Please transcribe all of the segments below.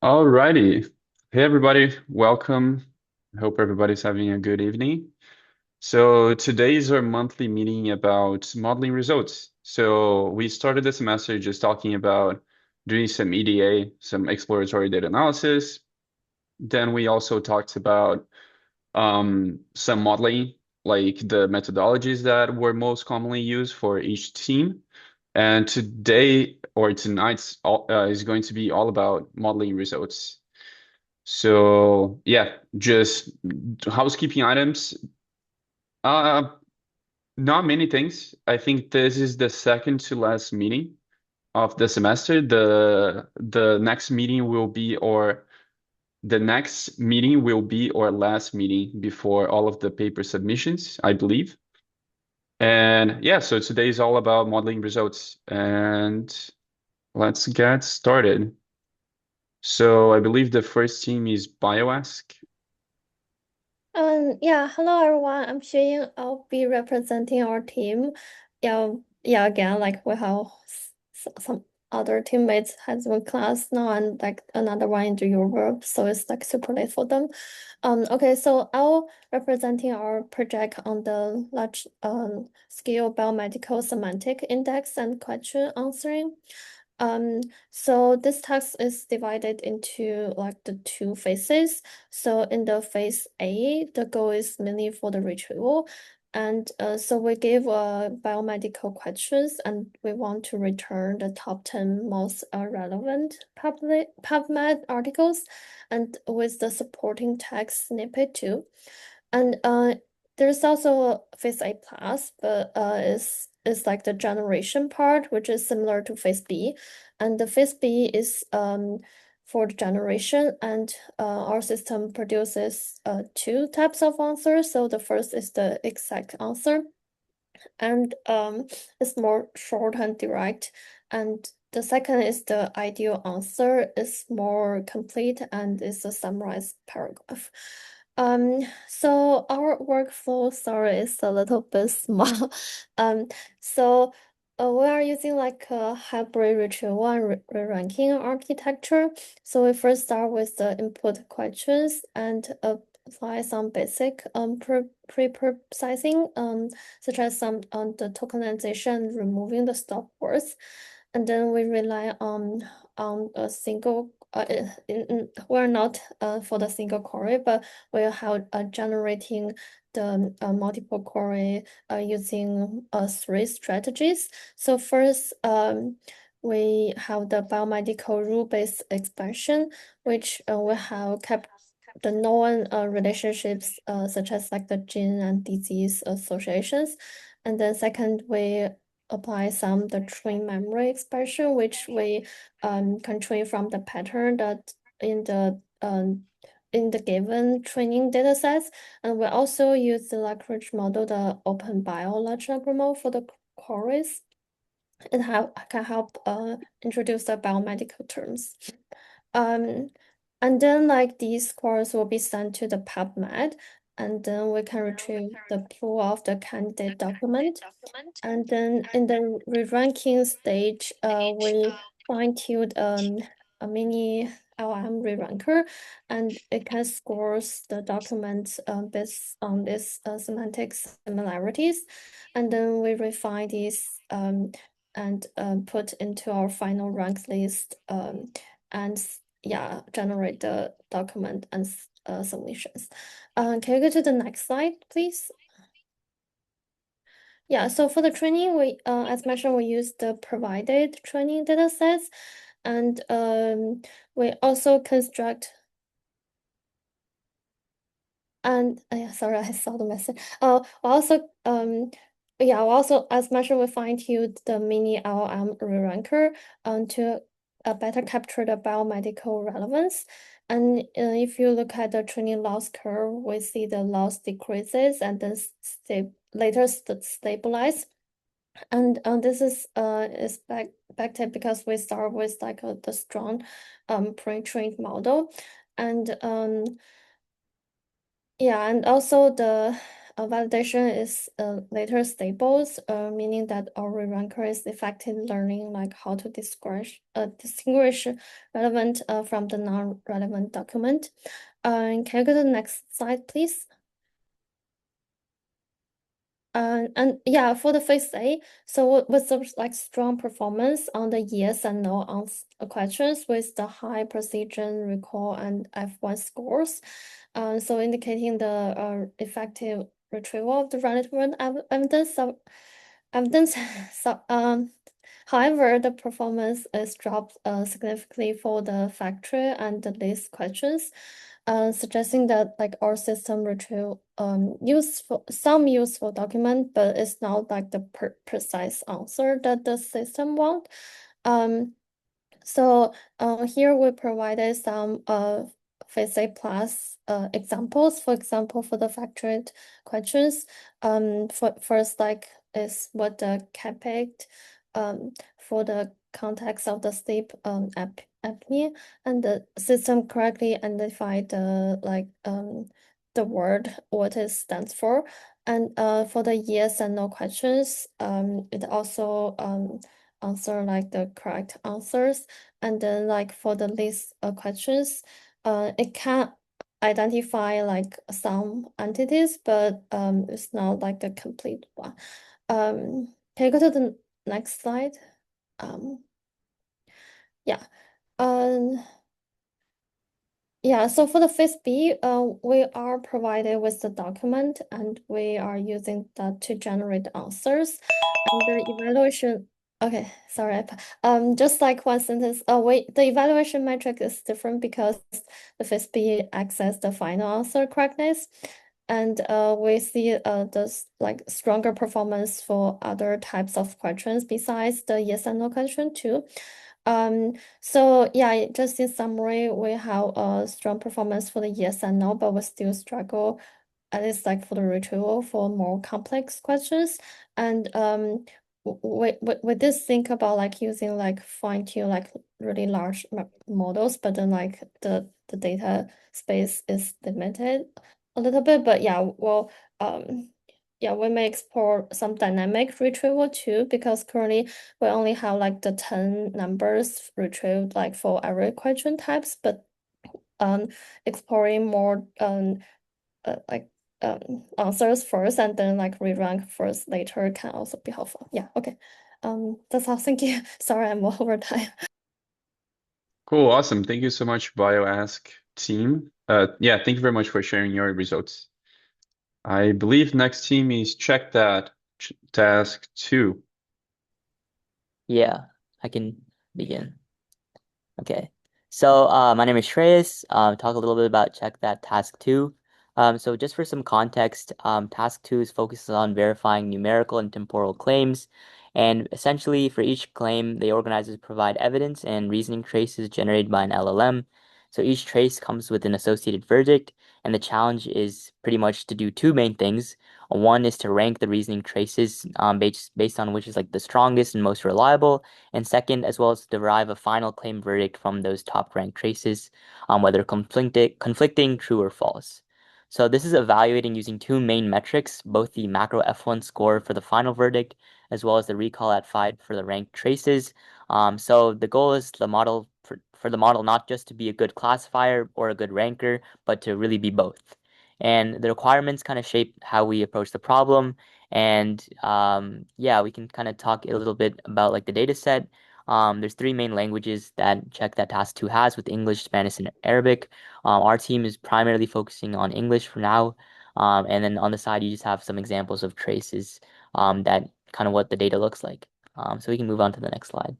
Alrighty. Hey everybody, welcome. I hope everybody's having a good evening. So today is our monthly meeting about modeling results. So we started the semester just talking about doing some EDA, some exploratory data analysis. Then we also talked about some modeling, like the methodologies that were most commonly used for each team. And today or tonight's is going to be all about modeling results. So yeah, just housekeeping items. Uh, Not many things. I think this is the second to last meeting of the semester. The next meeting will be or the next meeting will be our last meeting before all of the paper submissions, I believe. And yeah, so today is all about modeling results and let's get started. So I believe the first team is BioAsk. Yeah, hello everyone. I'm Xueying. I'll be representing our team. Yeah, again, like we have some other teammates has one class now and like another one in Europe, so it's like super late for them. Okay, so I'll representing our project on the large scale biomedical semantic index and question answering. Um, so this task is divided into like the two phases. So in the phase A, the goal is mainly for the retrieval. And so we give biomedical questions and we want to return the top 10 most relevant PubMed articles and with the supporting text snippet too. And there's also phase A plus, but is like the generation part, which is similar to phase B. And the phase B is for the generation, and our system produces two types of answers. So the first is the exact answer, and it's more short and direct. And the second is the ideal answer, is more complete and is a summarized paragraph. So our workflow, sorry, is a little bit small. Um, so we are using like a hybrid retrieval and re-ranking architecture. So we first start with the input questions and apply some basic pre-processing such as some on the tokenization, removing the stop words, and then we rely on a single. We're not for the single query, but we have generating the multiple query using three strategies. So first, we have the biomedical rule-based expansion, which we have kept the known relationships such as like the gene and disease associations. And then second, we apply some the train memory expression, which we can train from the pattern that in the given training data sets. And we also use the Lagrange model, the OpenBio large language model for the queries. It can help introduce the biomedical terms. Um, and then like these scores will be sent to the PubMed, and then we can retrieve the pool of the candidate document. And then in the re-ranking stage, we fine-tuned a mini LM re-ranker, and it can scores the documents based on this semantic similarities. And then we refine these and put into our final rank list and yeah, generate the document and submissions. Can you go to the next slide, please? Yeah, so for the training, we as mentioned, we use the provided training data sets, and we also construct and yeah, sorry, I saw the message. We also yeah, we also as mentioned, we fine-tuned the mini LLM re-ranker to better capture the biomedical relevance. And if you look at the training loss curve, we see the loss decreases and then later stabilize. And this is expected because we start with like the strong pre-trained model. And yeah, and also the validation is later stable, meaning that our ranker is effectively learning like how to distinguish relevant from the non-relevant document. Can you go to the next slide, please? And yeah, for the phase A, so with the like strong performance on the yes and no questions with the high precision, recall, and F1 scores, so indicating the effective retrieval of the relevant evidence of evidence. So, however, the performance is dropped significantly for the factory and the list questions, suggesting that like our system retrieve useful document, but it's not like the precise answer that the system want. So here we provided some Phase plus examples. For example, for the factored questions, for first like is what the CAPEC for the context of the sleep apnea, and the system correctly identified the like the word what it stands for. And for the yes and no questions, it also answer like the correct answers. And then like for the list of questions, it can identify like some entities, but it's not like the complete one. Can you go to the next slide? Yeah. Um, yeah, so for the phase B, we are provided with the document and we are using that to generate the answers. And the evaluation, okay, sorry, just like one sentence, the evaluation metric is different because the phase B access the final answer correctness. And we see this like stronger performance for other types of questions besides the yes and no question too. So yeah, just in summary, we have a strong performance for the yes and no, but we still struggle, at least like for the retrieval for more complex questions. And we did think about like using like fine tune like really large models, but then like the data space is limited a little bit. But yeah, well, yeah, we may explore some dynamic retrieval too, because currently we only have like the 10 numbers retrieved like for every question types, but exploring more like answers first and then like re-rank first later can also be helpful. Yeah, okay. That's all. Thank you. Sorry, I'm over time. Cool, awesome. Thank you so much, BioAsk team. Yeah, thank you very much for sharing your results. I believe next team is check that task 2. Yeah, I can begin. Okay. So my name is Shreyas. Talk a little bit about check that task 2. So just for some context, task 2 is focuses on verifying numerical and temporal claims. And essentially for each claim, the organizers provide evidence and reasoning traces generated by an LLM. So each trace comes with an associated verdict, and the challenge is pretty much to do two main things. One is to rank the reasoning traces based on which is like the strongest and most reliable, and second, as well as derive a final claim verdict from those top ranked traces, whether conflicting, true, or false. So this is evaluating using two main metrics, both the macro F1 score for the final verdict, as well as the recall at 5 for the ranked traces. So the goal is the model for the model not just to be a good classifier or a good ranker, but to really be both. And the requirements kind of shape how we approach the problem. And yeah, we can kind of talk a little bit about like the data set. There's three main languages that Check That Task 2 has with English, Spanish, and Arabic. Our team is primarily focusing on English for now. And then on the side, you just have some examples of traces that kind of what the data looks like. So we can move on to the next slide.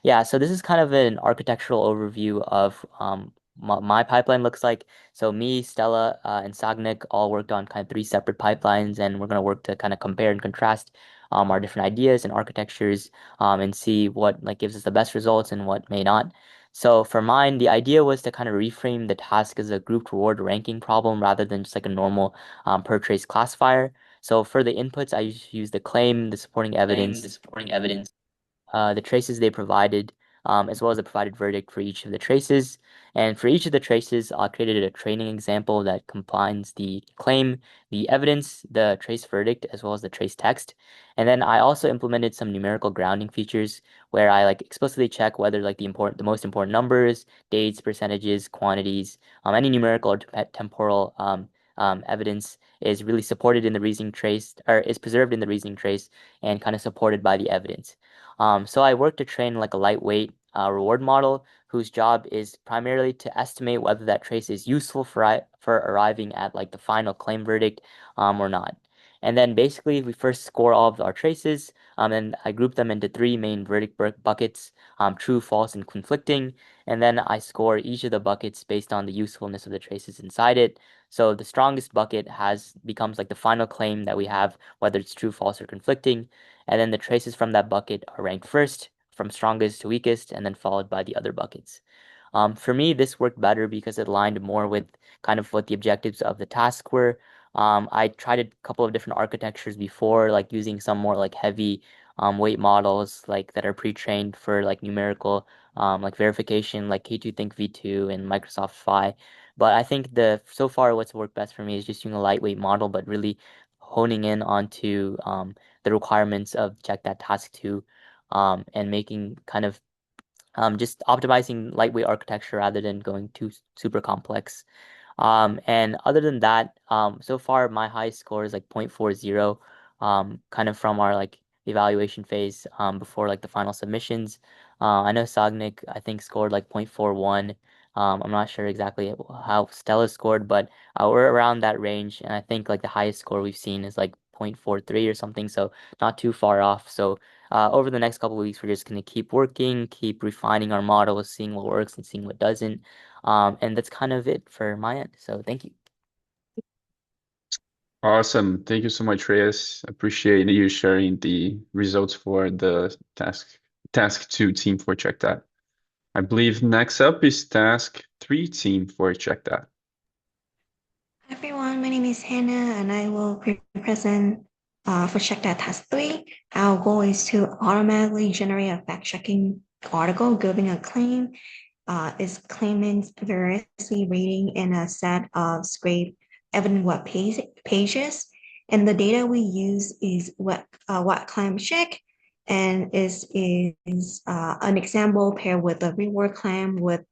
Yeah, so this is kind of an architectural overview of my pipeline looks like. So me, Stella, and Sagnik all worked on kind of three separate pipelines, and we're going to work to kind of compare and contrast our different ideas and architectures and see what like gives us the best results and what may not. So for mine, the idea was to kind of reframe the task as a grouped reward ranking problem rather than just like a normal per trace classifier. So for the inputs, I use the claim, the supporting evidence, the traces they provided, as well as a provided verdict for each of the traces. And for each of the traces, I created a training example that combines the claim, the evidence, the trace verdict, as well as the trace text. And then I also implemented some numerical grounding features where I like explicitly check whether like the most important numbers, dates, percentages, quantities, any numerical or temporal evidence is really supported in the reasoning trace or is preserved in the reasoning trace and kind of supported by the evidence. So I worked to train like a lightweight reward model whose job is primarily to estimate whether that trace is useful for arriving at like the final claim verdict or not. And then basically we first score all of our traces, and I group them into three main verdict buckets, true, false, and conflicting. And then I score each of the buckets based on the usefulness of the traces inside it. So the strongest bucket becomes like the final claim that we have, whether it's true, false, or conflicting. And then the traces from that bucket are ranked first, from strongest to weakest, and then followed by the other buckets. For me, this worked better because it aligned more with kind of what the objectives of the task were. I tried a couple of different architectures before, like using some more like heavy weight models like that are pre-trained for like numerical like verification, like K2Think V2 and Microsoft Phi. But I think so far what's worked best for me is just using a lightweight model, but really honing in onto the requirements of check that task 2, and making kind of just optimizing lightweight architecture rather than going too super complex. And other than that, so far my highest score is like 0.40, kind of from our like evaluation phase, before like the final submissions. I know Sagnik, I think, scored like 0.41. I'm not sure exactly how Stella scored, but we're around that range. And I think like the highest score we've seen is like 0.43 or something, so not too far off. So over the next couple of weeks, we're just going to keep working, keep refining our models, seeing what works and seeing what doesn't. And that's kind of it for my end. So thank you. Awesome. Thank you so much, Reyes. Appreciate you sharing the results for the task 2 team for Check That. I believe next up is task 3 team for Check That. Hi everyone, my name is Hannah and I will present for Check That Task 3. Our goal is to automatically generate a fact-checking article giving a claim. Is claimant's variously rating in a set of scraped evidence web pages. And the data we use is what claim check, and is an example paired with a reward claim with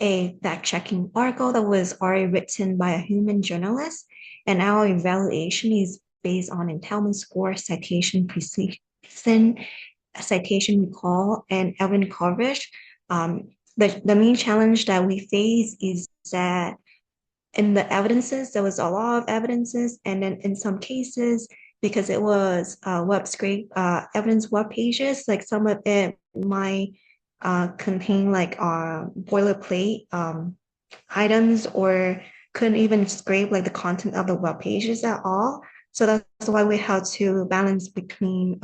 a fact-checking article that was already written by a human journalist. And our evaluation is based on entailment score, citation precision, citation recall, and evidence coverage. The main challenge that we face is that in the evidences, there was a lot of evidences, and then in some cases, because it was web scrape evidence web pages, like some of it might contain like boilerplate items, or couldn't even scrape like the content of the web pages at all. So that's why we had to balance between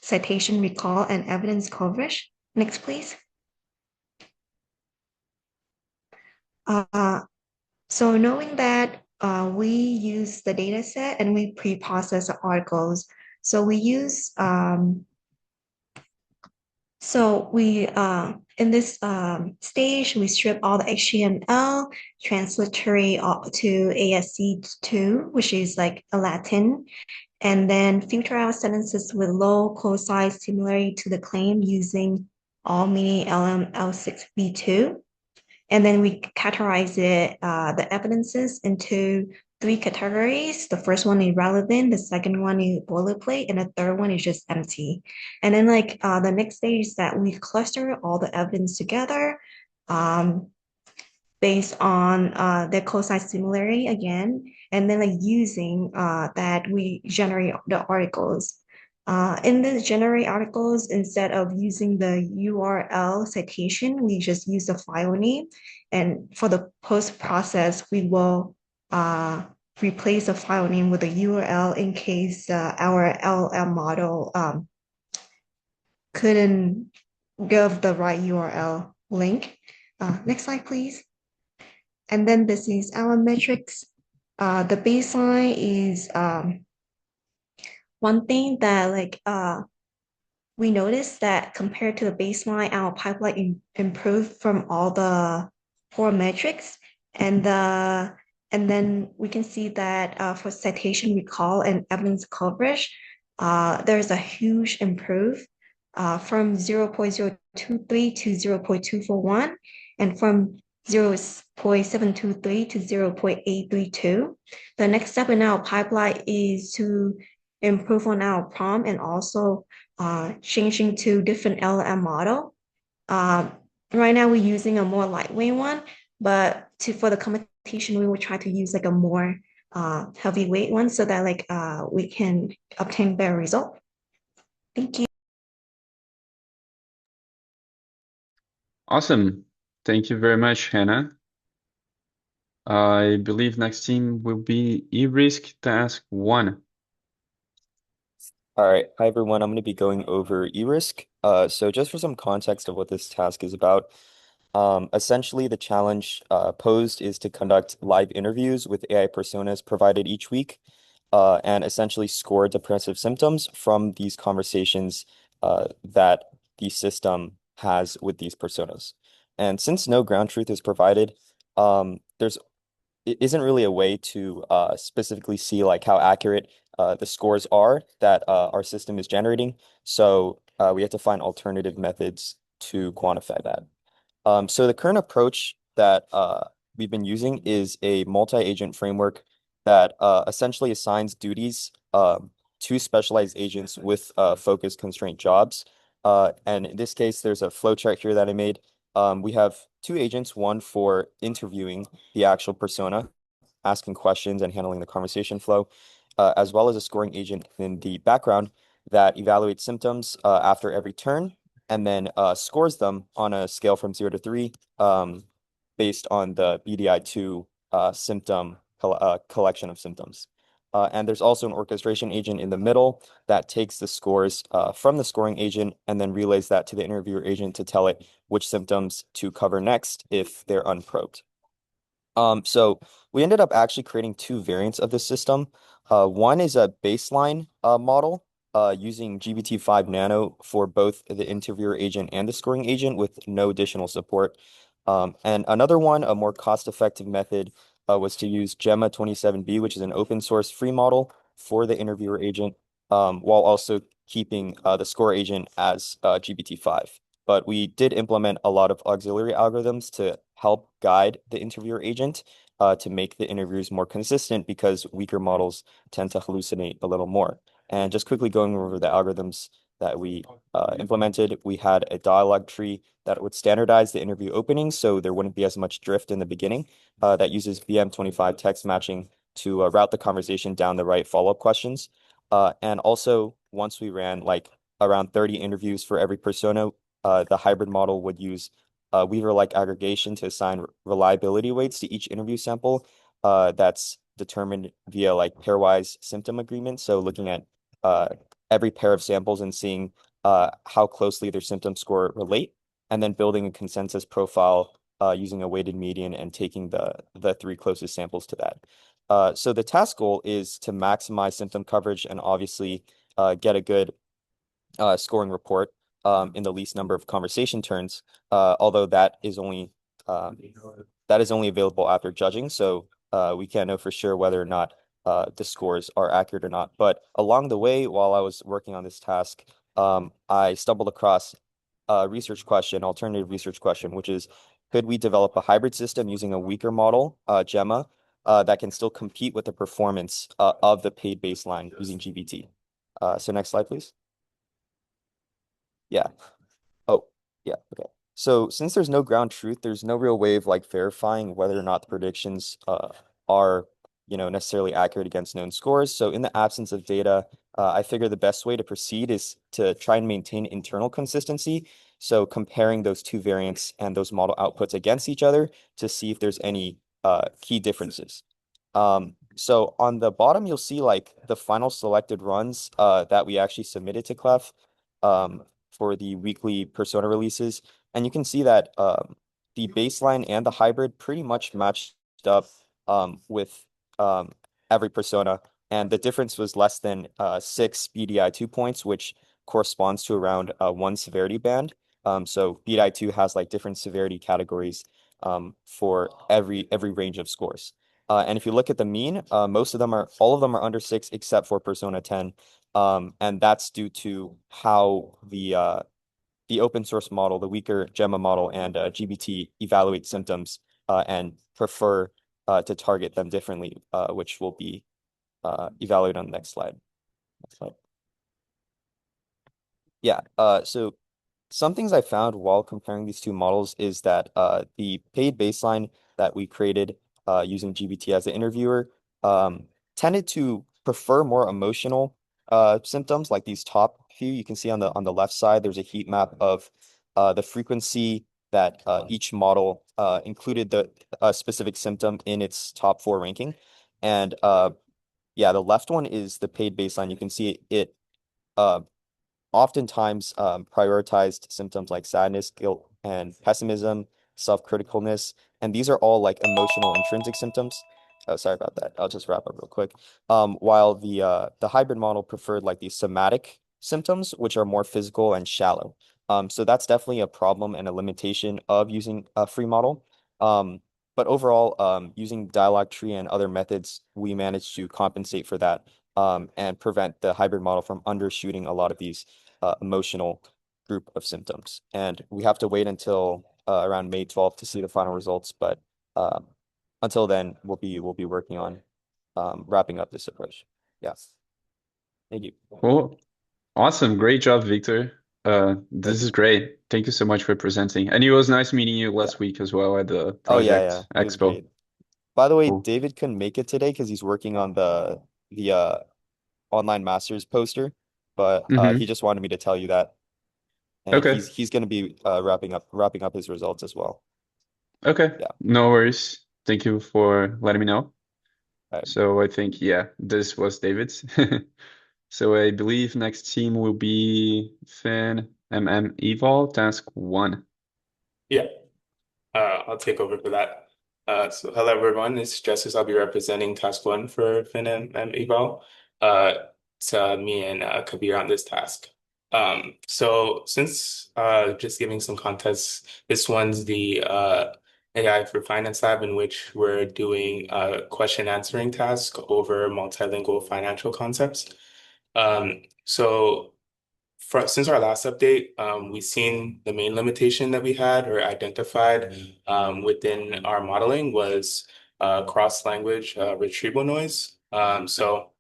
citation recall and evidence coverage. Next, please. So knowing that we use the data set and we pre-process the articles. So we use, in this stage, we strip all the HTML, transliterate to ASCII2, which is like a Latin, and then filter out sentences with low code size similarly to the claim using all-mini LM-L6v2. And then we categorize the evidences into 3 categories. The first one is relevant, the second one is boilerplate, and the third one is just empty. And then the next stage is that we cluster all the evidence together based on their cosine similarity again, and then using that we generate the articles. In the generate articles, instead of using the URL citation, we just use the file name. And for the post process, we will replace the file name with a URL in case our LLM model couldn't give the right URL link. Next slide, please. And then this is our metrics. The baseline is one thing that we noticed that compared to the baseline, our pipeline improved from all the four metrics. And then we can see that for citation recall and evidence coverage, there's a huge improve from 0.023 to 0.241 and from 0.723 to 0.832. The next step in our pipeline is to improve on our prompt and also changing to different LLM model. Right now we're using a more lightweight one, but for the competition, we will try to use like a more heavyweight one so that like we can obtain better result. Thank you. Awesome. Thank you very much, Hannah. I believe next team will be eRisk Task 1. All right. Hi, everyone. I'm going to be going over eRisk. So just for some context of what this task is about, essentially the challenge posed is to conduct live interviews with AI personas provided each week, and essentially score depressive symptoms from these conversations that the system has with these personas. And since no ground truth is provided, there's it isn't really a way to specifically see like how accurate the scores are that our system is generating. So we have to find alternative methods to quantify that. So the current approach that we've been using is a multi-agent framework that essentially assigns duties to specialized agents with focused constraint jobs. And in this case, there's a flowchart here that I made. We have two agents, one for interviewing the actual persona, asking questions and handling the conversation flow, as well as a scoring agent in the background that evaluates symptoms after every turn and then scores them on a scale from 0 to 3 based on the BDI-2 symptom collection of symptoms. And there's also an orchestration agent in the middle that takes the scores from the scoring agent and then relays that to the interviewer agent to tell it which symptoms to cover next if they're unprobed. So we ended up actually creating two variants of the system. One is a baseline model using GPT-5 Nano for both the interviewer agent and the scoring agent with no additional support. And another one, a more cost-effective method, was to use Gemma 27B, which is an open source free model for the interviewer agent, while also keeping the score agent as GPT-5. But we did implement a lot of auxiliary algorithms to help guide the interviewer agent to make the interviews more consistent because weaker models tend to hallucinate a little more. And just quickly going over the algorithms that we implemented, we had a dialogue tree that would standardize the interview openings so there wouldn't be as much drift in the beginning that uses BM25 text matching to route the conversation down the right follow-up questions. And also, once we ran like around 30 interviews for every persona, the hybrid model would use Weaver-like aggregation to assign reliability weights to each interview sample that's determined via like pairwise symptom agreement. So looking at every pair of samples and seeing how closely their symptom score relate, and then building a consensus profile using a weighted median and taking the three closest samples to that. So the task goal is to maximize symptom coverage and obviously get a good scoring report in the least number of conversation turns, although that is only available after judging, so we can't know for sure whether or not the scores are accurate or not. But along the way, while I was working on this task, I stumbled across a alternative research question, which is, could we develop a hybrid system using a weaker model, Gemma, that can still compete with the performance of the paid baseline using GPT? So next slide, please. Yeah. Oh, yeah. Okay. So since there's no ground truth, there's no real way of like verifying whether or not the predictions are, necessarily accurate against known scores. So in the absence of data, I figure the best way to proceed is to try and maintain internal consistency. So comparing those two variants and those model outputs against each other to see if there's any key differences. So on the bottom, you'll see like the final selected runs that we actually submitted to Clef for the weekly persona releases. And you can see that the baseline and the hybrid pretty much matched up with every persona. And the difference was less than 6 BDI 2 points, which corresponds to around one severity band. So BDI2 has like different severity categories for every range of scores. And if you look at the mean, all of them are under 6 except for Persona 10. And that's due to how the open source model, the weaker Gemma model, and GBT evaluate symptoms and prefer to target them differently, which will be evaluated on the next slide. Next slide. Yeah, so some things I found while comparing these two models is that the paid baseline that we created using GBT as the interviewer tended to prefer more emotional symptoms like these top few. You can see on the left side, there's a heat map of the frequency that each model included the specific symptom in its top 4 ranking. And yeah, the left one is the paid baseline. You can see it oftentimes prioritized symptoms like sadness, guilt, and pessimism, self-criticalness, and these are all like emotional intrinsic symptoms. Oh, sorry about that. I'll just wrap up real quick. While the hybrid model preferred like these somatic symptoms, which are more physical and shallow. So that's definitely a problem and a limitation of using a free model. But overall, using dialogue tree and other methods, we managed to compensate for that and prevent the hybrid model from undershooting a lot of these emotional group of symptoms. And we have to wait until around May 12th to see the final results. But until then, we'll be working on wrapping up this approach. Yes. Thank you. Cool. Awesome. Great job, Victor. This Thank is you. great. Thank you so much for presenting. And it was nice meeting you last week as well at the Oh yeah, Project yeah. It was Expo. great. By the way, Cool. David couldn't make it today because he's working on the online masters poster, but Mm-hmm. he just wanted me to tell you that. And Okay. he's going to be wrapping up his results as well. Okay. Yeah. No worries. Thank you for letting me know. All right. So I think, yeah, this was David's. So I believe next team will be Finn, Eval, task 1. Yeah, I'll take over for that. So hello everyone, it's Justice. I'll be representing task 1 for FinM Eval. It's me and Kabir on this task. So since just giving some context, this one's the AI for Finance Lab in which we're doing a question answering task over multilingual financial concepts. So since our last update, we've seen the main limitation that we had or identified within our modeling was cross-language retrieval noise. So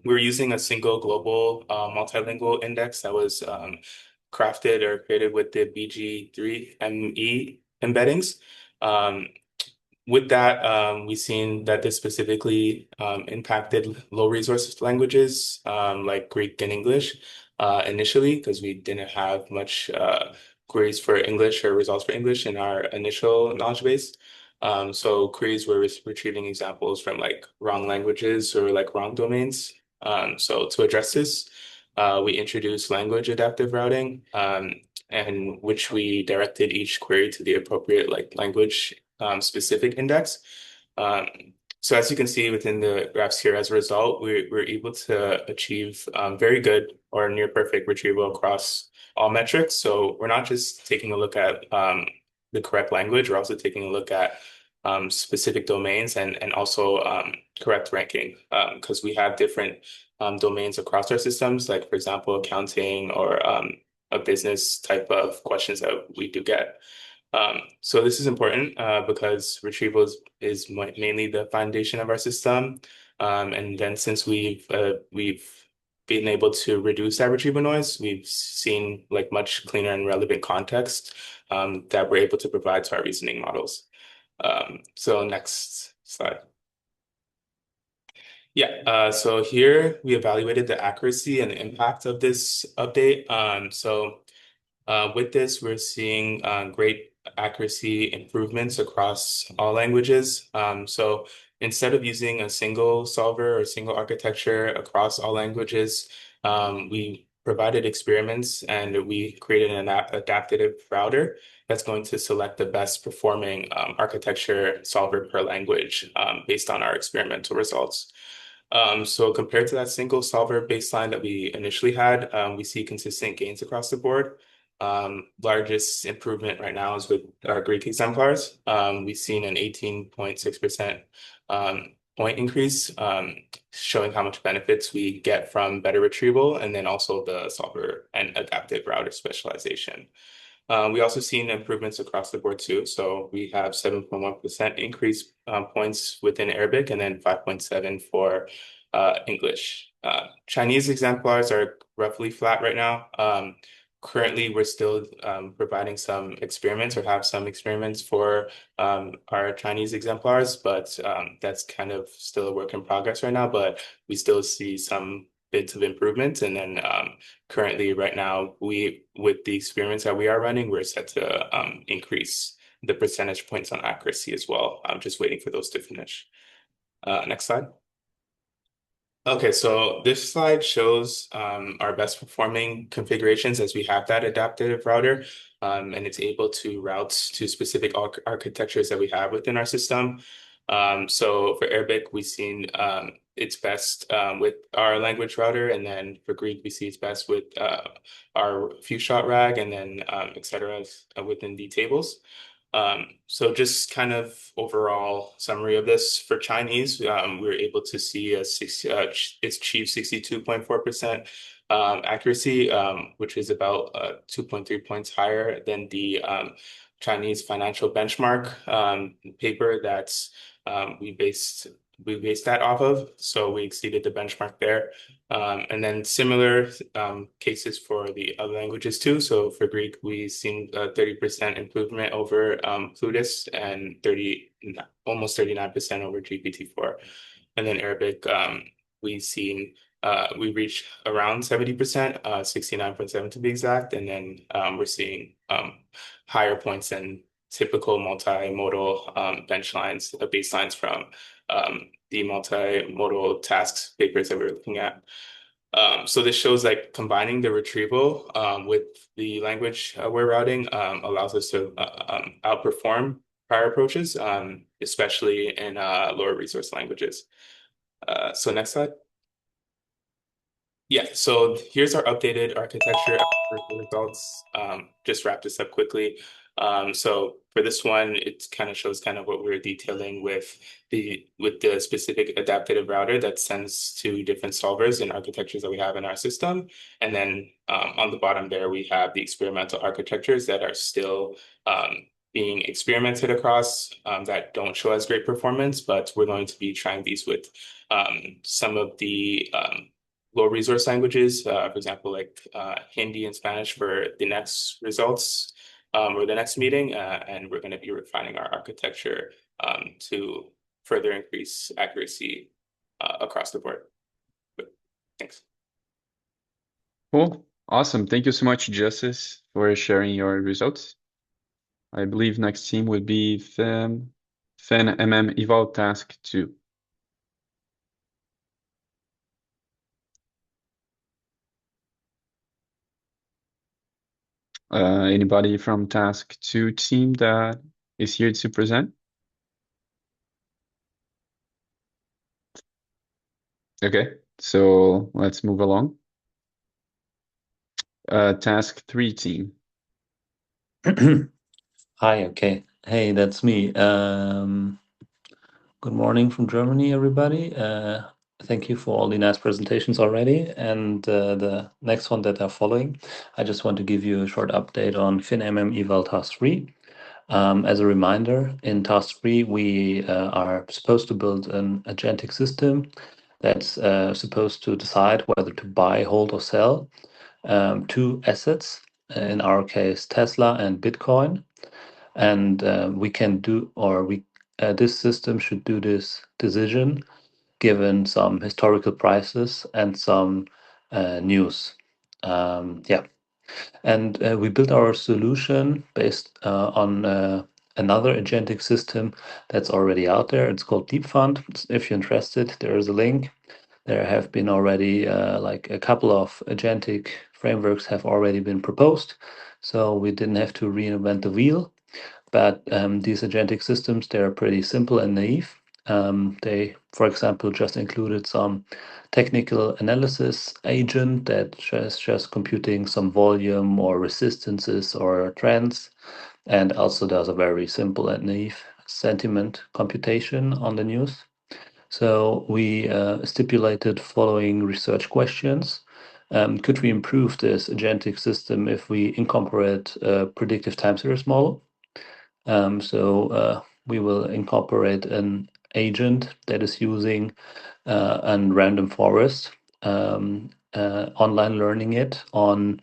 we're using a single global multilingual index that was crafted or created with the BG3ME embeddings. With that, we've seen that this specifically impacted low resource languages like Greek and English initially, because we didn't have much queries for English or results for English in our initial knowledge base. So queries were retrieving examples from like wrong languages or like wrong domains. So to address this, we introduced language adaptive routing, and which we directed each query to the appropriate like language specific index. So as you can see within the graphs here, as a result, we're able to achieve very good or near perfect retrieval across all metrics. So we're not just taking a look at the correct language, we're also taking a look at specific domains and also correct ranking because we have different domains across our systems, like for example, accounting or a business type of questions that we do get. So this is important because retrieval is mainly the foundation of our system. And then since we've been able to reduce that retrieval noise, we've seen like much cleaner and relevant context that we're able to provide to our reasoning models. So next slide. Yeah, so here we evaluated the accuracy and the impact of this update. With this, we're seeing great accuracy improvements across all languages. So instead of using a single solver or single architecture across all languages, we provided experiments and we created an adaptive router that's going to select the best performing architecture solver per language based on our experimental results. So compared to that single solver baseline that we initially had, we see consistent gains across the board. Largest improvement right now is with our Greek exemplars. We've seen an 18.6% point increase, showing how much benefits we get from better retrieval and then also the solver and adaptive router specialization. We also seen improvements across the board too. So we have 7.1% increase points within Arabic and then 5.7 for English. Chinese exemplars are roughly flat right now. Currently, we're still providing some experiments or have some experiments for our Chinese exemplars, but that's kind of still a work in progress right now. But we still see some bits of improvement. And then currently, right now, with the experiments that we are running, we're set to increase the percentage points on accuracy as well. I'm just waiting for those to finish. Next slide. Okay, so this slide shows our best performing configurations as we have that adaptive router, and it's able to route to specific architectures that we have within our system. So for Arabic, we've seen it's best with our language router, and then for Greek, we see it's best with our few shot RAG, and then et cetera within the tables. So just kind of overall summary of this for Chinese, we were able to see it's achieved 62.4% accuracy, which is about 2.3 points higher than the Chinese financial benchmark paper that's we based that off of. So we exceeded the benchmark there. And then similar cases for the other languages too. So for Greek, we've seen a 30% improvement over Plutus and almost 39% over GPT-4. And then Arabic, we've seen we reached around 70%, 69.7 to be exact. And then we're seeing higher points than typical multimodal bench lines, baselines from the multimodal tasks papers that we're looking at. So this shows like combining the retrieval with the language we're routing allows us to outperform prior approaches, especially in lower resource languages. So next slide. Yeah, so here's our updated architecture results. Just wrap this up quickly. So for this one, it kind of shows kind of what we're detailing with the specific adaptive router that sends to different solvers and architectures that we have in our system. And then on the bottom there, we have the experimental architectures that are still being experimented across that don't show as great performance, but we're going to be trying these with some of the low resource languages, for example, like Hindi and Spanish for the next results or the next meeting. And we're going to be refining our architecture to further increase accuracy across the board. Thanks. Cool. Awesome. Thank you so much, Justice, for sharing your results. I believe next team would be FinMM Eval Task 2. Anybody from Task 2 team that is here to present? Okay, so let's move along. Task 3 team. Hi, okay. Hey, that's me. Good morning from Germany, everybody. Thank you for all the nice presentations already. And the next one that are following, I just want to give you a short update on FinMM Eval Task 3. As a reminder, in Task 3, we are supposed to build an agentic system that's supposed to decide whether to buy, hold, or sell two assets, in our case, Tesla and Bitcoin. And we can do, or we this system should do this decision given some historical prices and some news. Yeah. And we built our solution based on another agentic system that's already out there. It's called DeepFund. If you're interested, there is a link. There have been already like a couple of agentic frameworks have already been proposed. So we didn't have to reinvent the wheel. But these agentic systems, they're pretty simple and naive. They, for example, just included some technical analysis agent that just computing some volume or resistances or trends, and also does a very simple and naive sentiment computation on the news. So we stipulated following research questions. Could we improve this agentic system if we incorporate a predictive time series model? So we will incorporate an agent that is using a random forest, online learning it on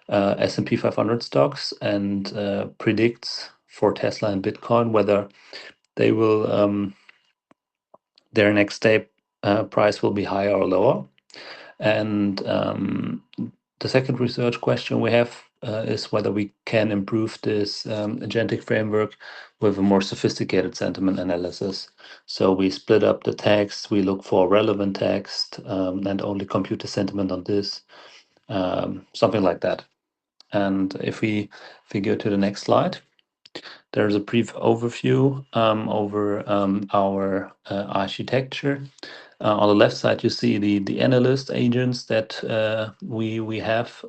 S&P 500 stocks, and predicts for Tesla and Bitcoin whether they will their next day price will be higher or lower. And the second research question we have is whether we can improve this agentic framework with a more sophisticated sentiment analysis. So we split up the text, we look for relevant text, and only compute the sentiment on this, something like that. And if we go to the next slide, there's a brief overview over our architecture. On the left side, you see the analyst agents that we have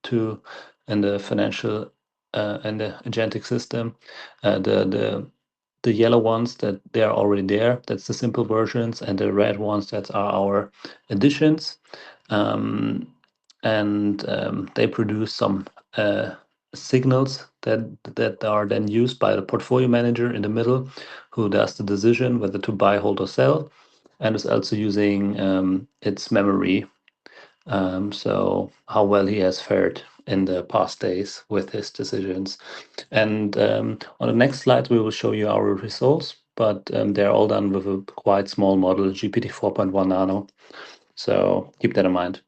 to in the financial and the agentic system. The yellow ones that they are already there, that's the simple versions, and the red ones that are our additions. They produce some signals that are then used by the portfolio manager in the middle, who does the decision whether to buy, hold, or sell, and is also using its memory. So how well he has fared in the past days with his decisions. And on the next slide, we will show you our results, but they're all done with a quite small model, GPT 4.1 Nano. So keep that in mind.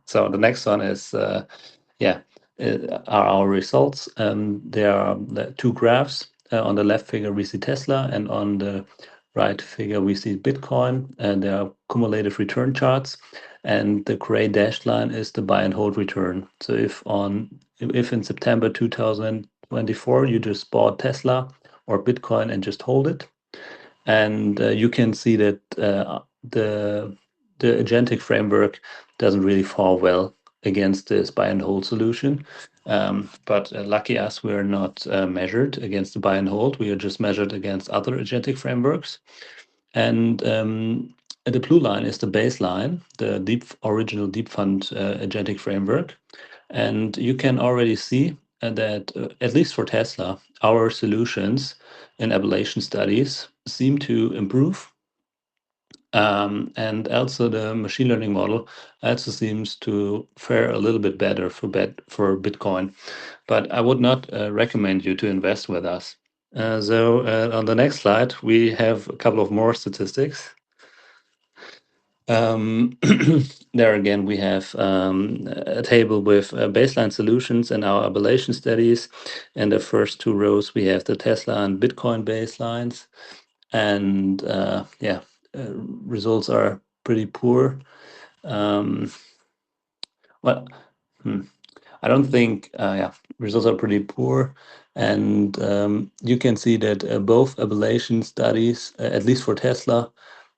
So the next one is, are our results. There are the two graphs. On the left figure, we see Tesla, and on the right figure, we see Bitcoin, and there are cumulative return charts. And the gray dashed line is the buy and hold return. So if in September 2024 you just bought Tesla or Bitcoin and just hold it, and you can see that the agentic framework doesn't really fall well against this buy and hold solution. But lucky us, we are not measured against the buy and hold. We are just measured against other agentic frameworks. And the blue line is the baseline, the original DeepFund agentic framework. And you can already see that, at least for Tesla, our solutions in ablation studies seem to improve. And also the machine learning model also seems to fare a little bit better for Bitcoin. But I would not recommend you to invest with us. So on the next slide, we have a couple of more statistics. There again, we have a table with baseline solutions and our ablation studies. In the first two rows, we have the Tesla and Bitcoin baselines. And results are pretty poor. I don't think, results are pretty poor. And you can see that both ablation studies, at least for Tesla,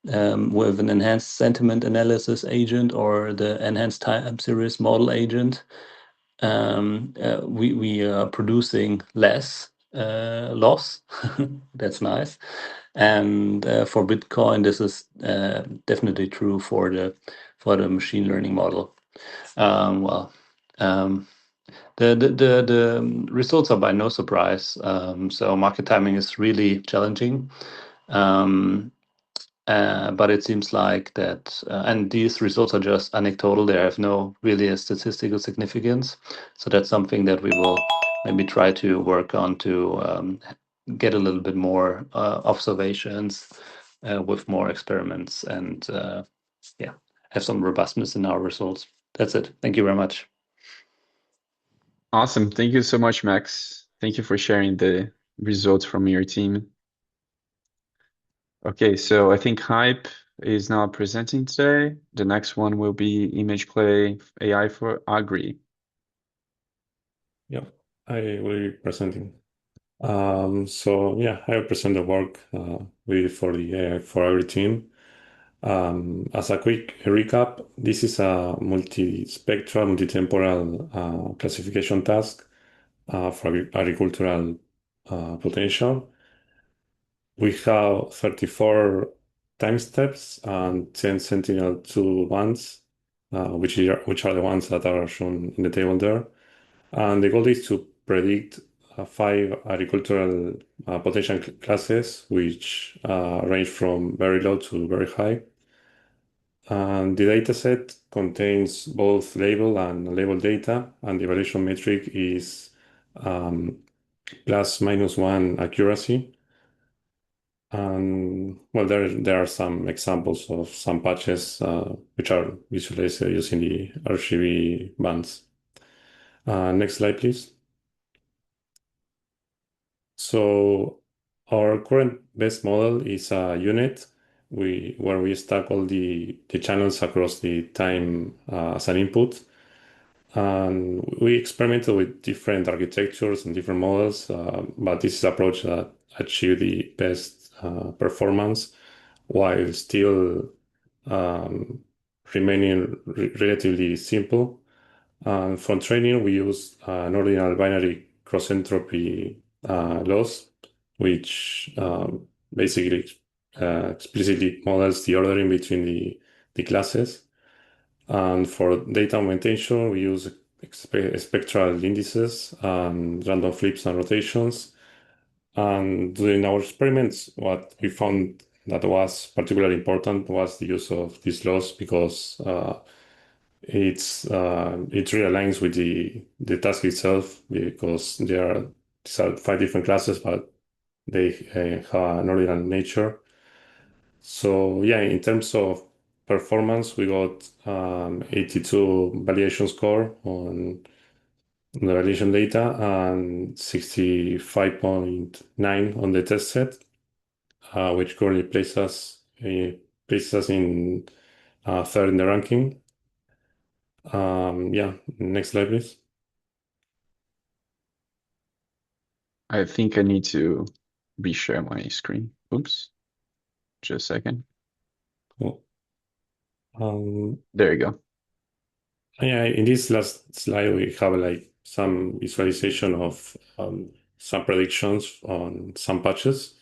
with an enhanced sentiment analysis agent or the enhanced time series model agent, we are producing less loss. That's nice. And for Bitcoin, this is definitely true for the machine learning model. The results are by no surprise. So market timing is really challenging. But it seems like that, and these results are just anecdotal. They have no really a statistical significance. So that's something that we will maybe try to work on to get a little bit more observations with more experiments and have some robustness in our results. That's it. Thank you very much. Awesome. Thank you so much, Max. Thank you for sharing the results from your team. Okay, so I think Hype is now presenting today. The next one will be ImageClay AI for Agri. Yeah, I will be presenting. So yeah, I will present the work we did for the AI for every team. As a quick recap, this is a multispectral, multitemporal classification task for agricultural potential. We have 34 time steps and 10 Sentinel-2 ones, which are the ones that are shown in the table there. And the goal is to predict 5 agricultural potential classes, which range from very low to very high. And the dataset contains both label and unlabeled data, and the evaluation metric is ±1 accuracy. And well, there are some examples of some patches which are visualized using the RGB bands. Next slide, please. So our current best model is a unit where we stack all the channels across the time as an input. And we experimented with different architectures and different models, but this is approach that achieve the best performance while still remaining relatively simple. For training, we use an ordinal binary cross entropy loss, which basically explicitly models the ordering between the classes. And for data augmentation, we use spectral indices and random flips and rotations. And during our experiments, what we found that was particularly important was the use of this loss because it really aligns with the task itself because these are 5 different classes, but they have an ordinal nature. So yeah, in terms of performance, we got 82 validation score on the validation data and 65.9 on the test set, which currently places us in third in the ranking. Yeah, next slide, please. I think I need to reshare my screen. Oops. Just a second. Cool. There you go. Yeah, in this last slide, we have like some visualization of some predictions on some patches.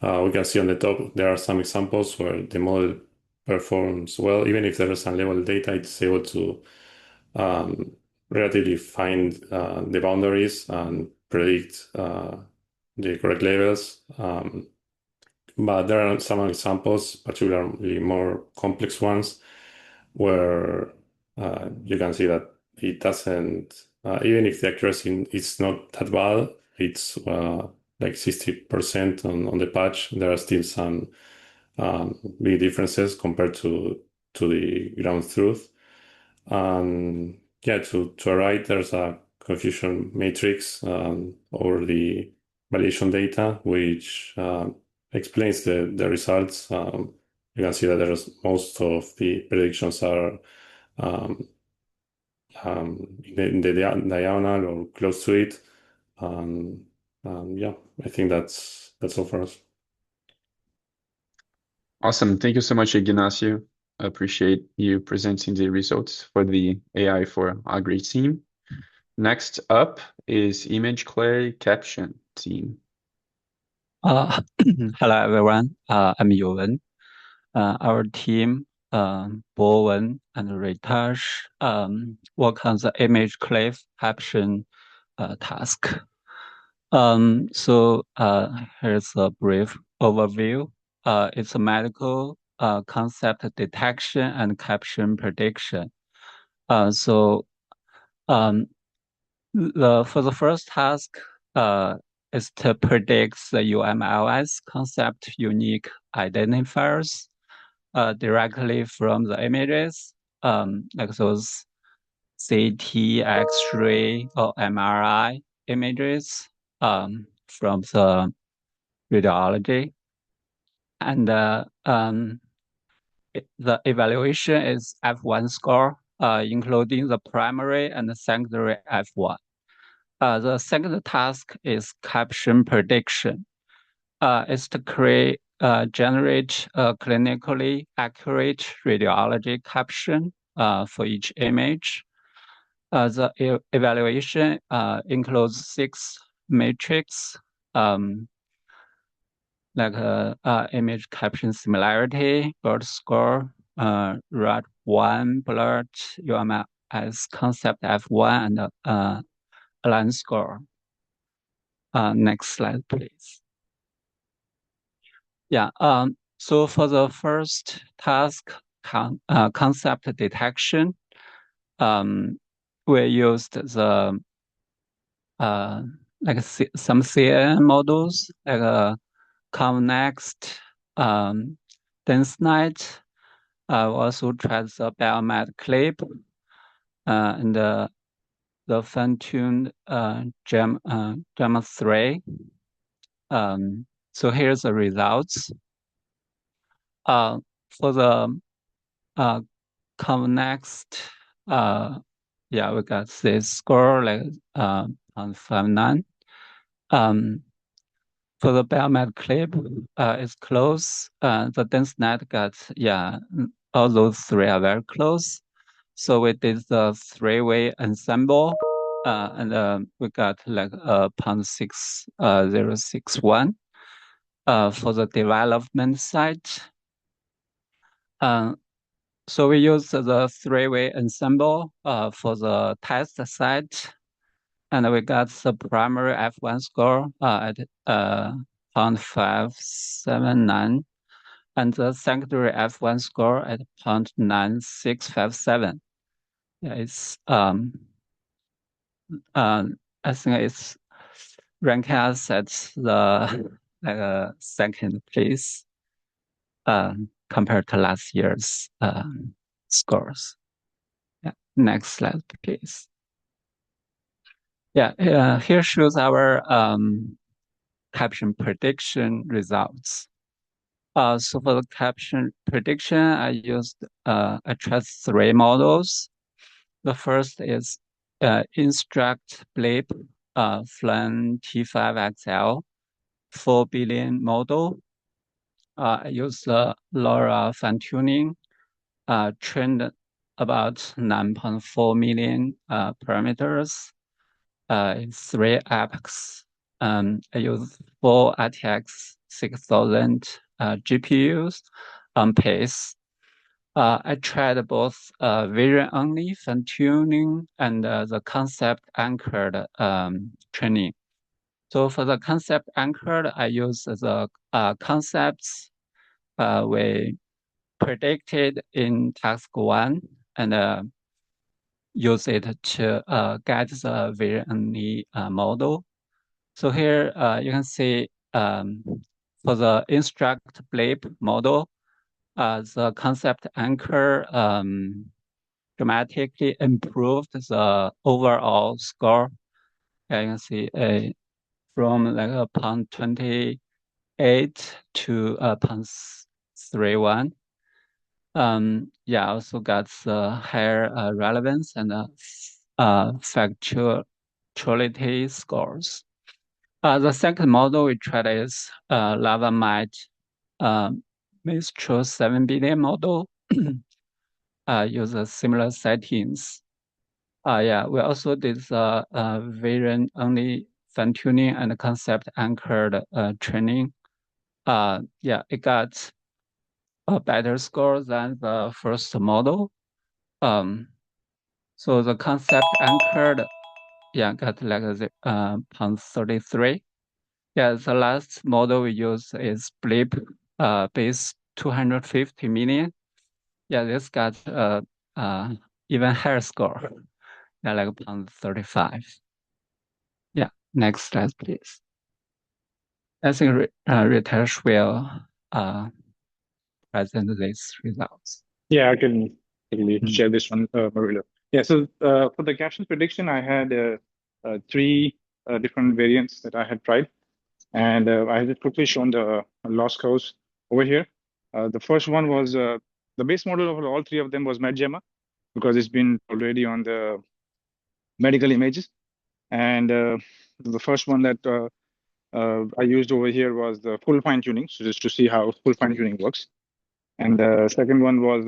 We can see on the top, there are some examples where the model performs well. Even if there is unlabeled data, it's able to relatively find the boundaries and predict the correct labels. But there are some examples, particularly more complex ones, where you can see that it doesn't, even if the accuracy is not that bad, it's like 60% on the patch. There are still some big differences compared to the ground truth. Yeah, to the right, there's a confusion matrix over the validation data, which explains the results. You can see that there's most of the predictions are in the diagonal or close to it. Yeah, I think that's all for us. Awesome. Thank you so much, Ignacio. I appreciate you presenting the results for the AI for Agri team. Next up is ImageClay Caption team. Hello everyone. I'm Yuwen. Our team, Bowen and Ritash, work on the ImageClay caption task. So here's a brief overview. It's a medical concept detection and caption prediction. For the first task, is to predict the UMLS concept unique identifiers directly from the images, like those CT, X-ray, or MRI images from the radiology. And the evaluation is F1 score, including the primary and the secondary F1. The second task is caption prediction. Is to generate a clinically accurate radiology caption for each image. The evaluation includes 6 metrics, like image caption similarity, BERT score, RAD1, BLERT, UMS concept F1, and align score. Next slide, please. Yeah. So for the first task, concept detection, we used the like some CNN models like ConvNeXt, DenseNet. We also tried the Biomed Clip and the fine-tuned Gemma 3. So here's the results. For the ConvNeXt, yeah, we got this score like 0.59. For the Biomed Clip, it's close. The DenseNet got, yeah, all those 3 are very close. So we did the 3-way ensemble, and we got like 0.6061 for the development side. So we use the 3-way ensemble for the test side, and we got the primary F1 score at 0.579, and the secondary F1 score at 0.9657. Yeah, it's I think it's ranking us at the like second place compared to last year's scores. Yeah, next slide, please. Yeah, here shows our caption prediction results. So for the caption prediction, I tried 3 models. The first is Instruct Blip Flan T5XL 4 billion model. I used the LoRa fine-tuning, trained about 9.4 million parameters in 3 epochs. I used 4 RTX 6000 GPUs on pace. I tried both vision-only fine-tuning and the concept-anchored training. So for the concept-anchored, I use the concepts we predicted in task 1 and use it to get the vision-only model. So here you can see for the Instruct Blip model, the concept anchor dramatically improved the overall score. You can see from like a 0.28 to 0.31. Yeah, also got the higher relevance and factuality scores. The second model we tried is LavaMite Mistral 7 billion model. Uses similar settings. Yeah, we also did the vision-only fine-tuning and concept-anchored training. Yeah, it got a better score than the first model. So the concept-anchored, yeah, got like 0.33. Yeah, the last model we use is Blip base 250 million. Yeah, this got even higher score. Yeah, like 0.35. Yeah, next slide, please. I think Ritesh will present these results. Yeah, I can share this one, Marilla. Yeah, so for the caption prediction, I had 3 different variants that I had tried, and I had quickly shown the loss curves over here. The first one was the base model of all 3 of them was MedGemma, because it's been already on the medical images. And the first one that I used over here was the full fine tuning, so just to see how full fine tuning works. And the second one was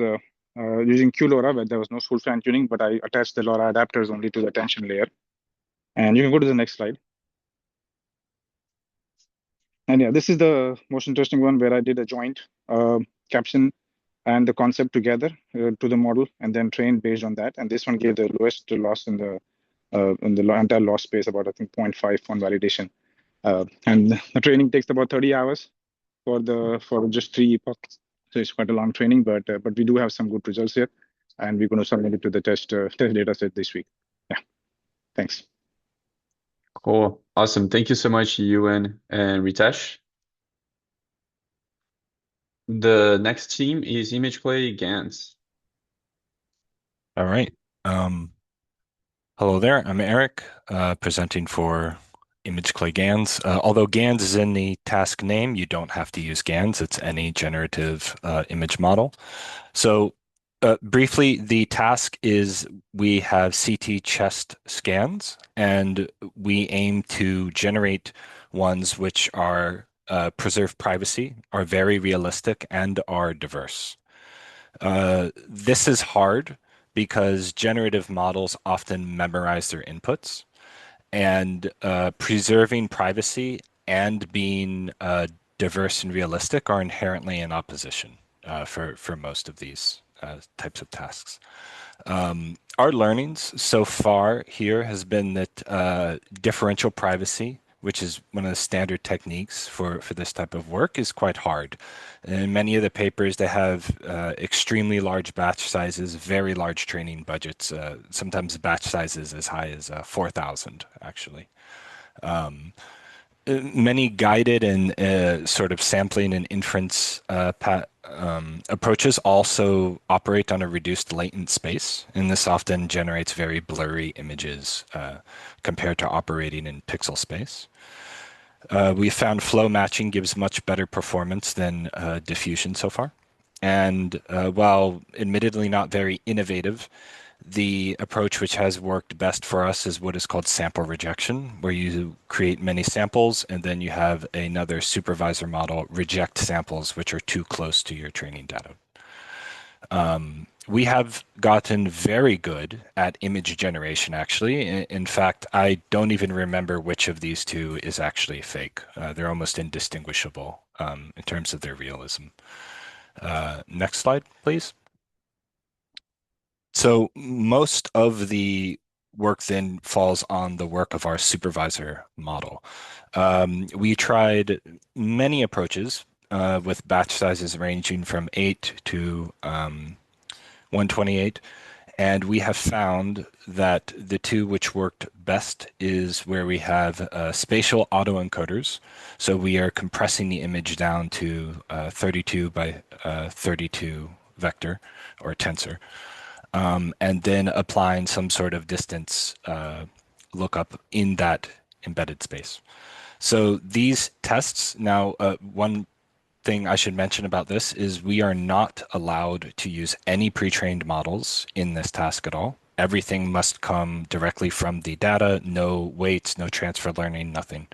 using QLoRa, where there was no full fine tuning, but I attached the LoRa adapters only to the tension layer. And you can go to the next slide. And yeah, this is the most interesting one where I did a joint caption and the concept together to the model, and then trained based on that. And this one gave the lowest loss in the entire loss space, about I think 0.5 on validation. And the training takes about 30 hours for just 3 epochs. So it's quite a long training, but we do have some good results here, and we're going to submit it to the test data set this week. Yeah, thanks. Cool. Awesome. Thank you so much, Ewan and Ritesh. The next team is ImageClay GANs. All right. Hello there. I'm Eric, presenting for ImageClay GANs. Although GANs is in the task name, you don't have to use GANs. It's any generative image model. So briefly, the task is we have CT chest scans, and we aim to generate ones which are preserve privacy, are very realistic, and are diverse. This is hard because generative models often memorize their inputs, and preserving privacy and being diverse and realistic are inherently in opposition for most of these types of tasks. Our learnings so far here has been that differential privacy, which is one of the standard techniques for this type of work, is quite hard. In many of the papers, they have extremely large batch sizes, very large training budgets, sometimes batch sizes as high as 4,000, actually. Many guided and sort of sampling and inference approaches also operate on a reduced latent space, and this often generates very blurry images compared to operating in pixel space. We found flow matching gives much better performance than diffusion so far. And while admittedly not very innovative, the approach which has worked best for us is what is called sample rejection, where you create many samples and then you have another supervisor model reject samples which are too close to your training data. We have gotten very good at image generation, actually. In fact, I don't even remember which of these two is actually fake. They're almost indistinguishable in terms of their realism. Next slide, please. So most of the work then falls on the work of our supervisor model. We tried many approaches with batch sizes ranging from 8 to 128, and we have found that the two which worked best is where we have spatial autoencoders. So we are compressing the image down to 32 by 32 vector or tensor. And then applying some sort of distance lookup in that embedded space. So these tests, now one thing I should mention about this is we are not allowed to use any pre-trained models in this task at all. Everything must come directly from the data, no weights, no transfer learning, nothing.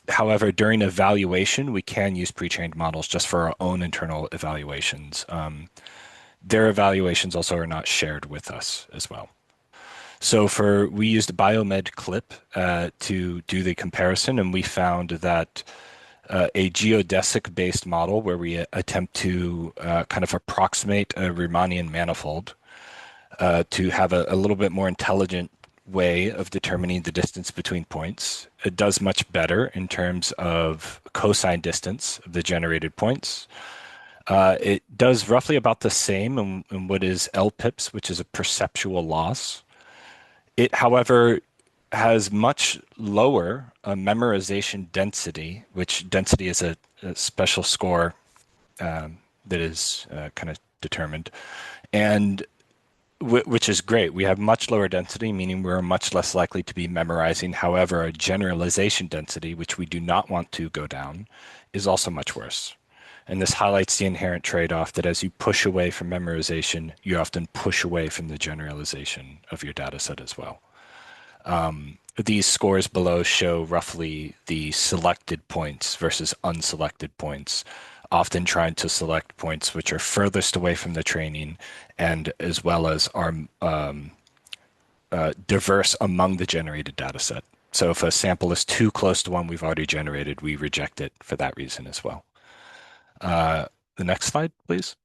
However, during evaluation, we can use pre-trained models just for our own internal evaluations. Their evaluations also are not shared with us as well. So we used Biomed Clip to do the comparison, and we found that a geodesic-based model where we attempt to kind of approximate a Riemannian manifold to have a little bit more intelligent way of determining the distance between points. It does much better in terms of cosine distance of the generated points. It does roughly about the same in what is LPIPS, which is a perceptual loss. It, however, has much lower memorization density, which density is a special score that is kind of determined, and which is great. We have much lower density, meaning we're much less likely to be memorizing. However, a generalization density, which we do not want to go down, is also much worse. And this highlights the inherent trade-off that as you push away from memorization, you often push away from the generalization of your data set as well. These scores below show roughly the selected points versus unselected points, often trying to select points which are furthest away from the training and as well as are diverse among the generated data set. So if a sample is too close to one we've already generated, we reject it for that reason as well. The next slide, please.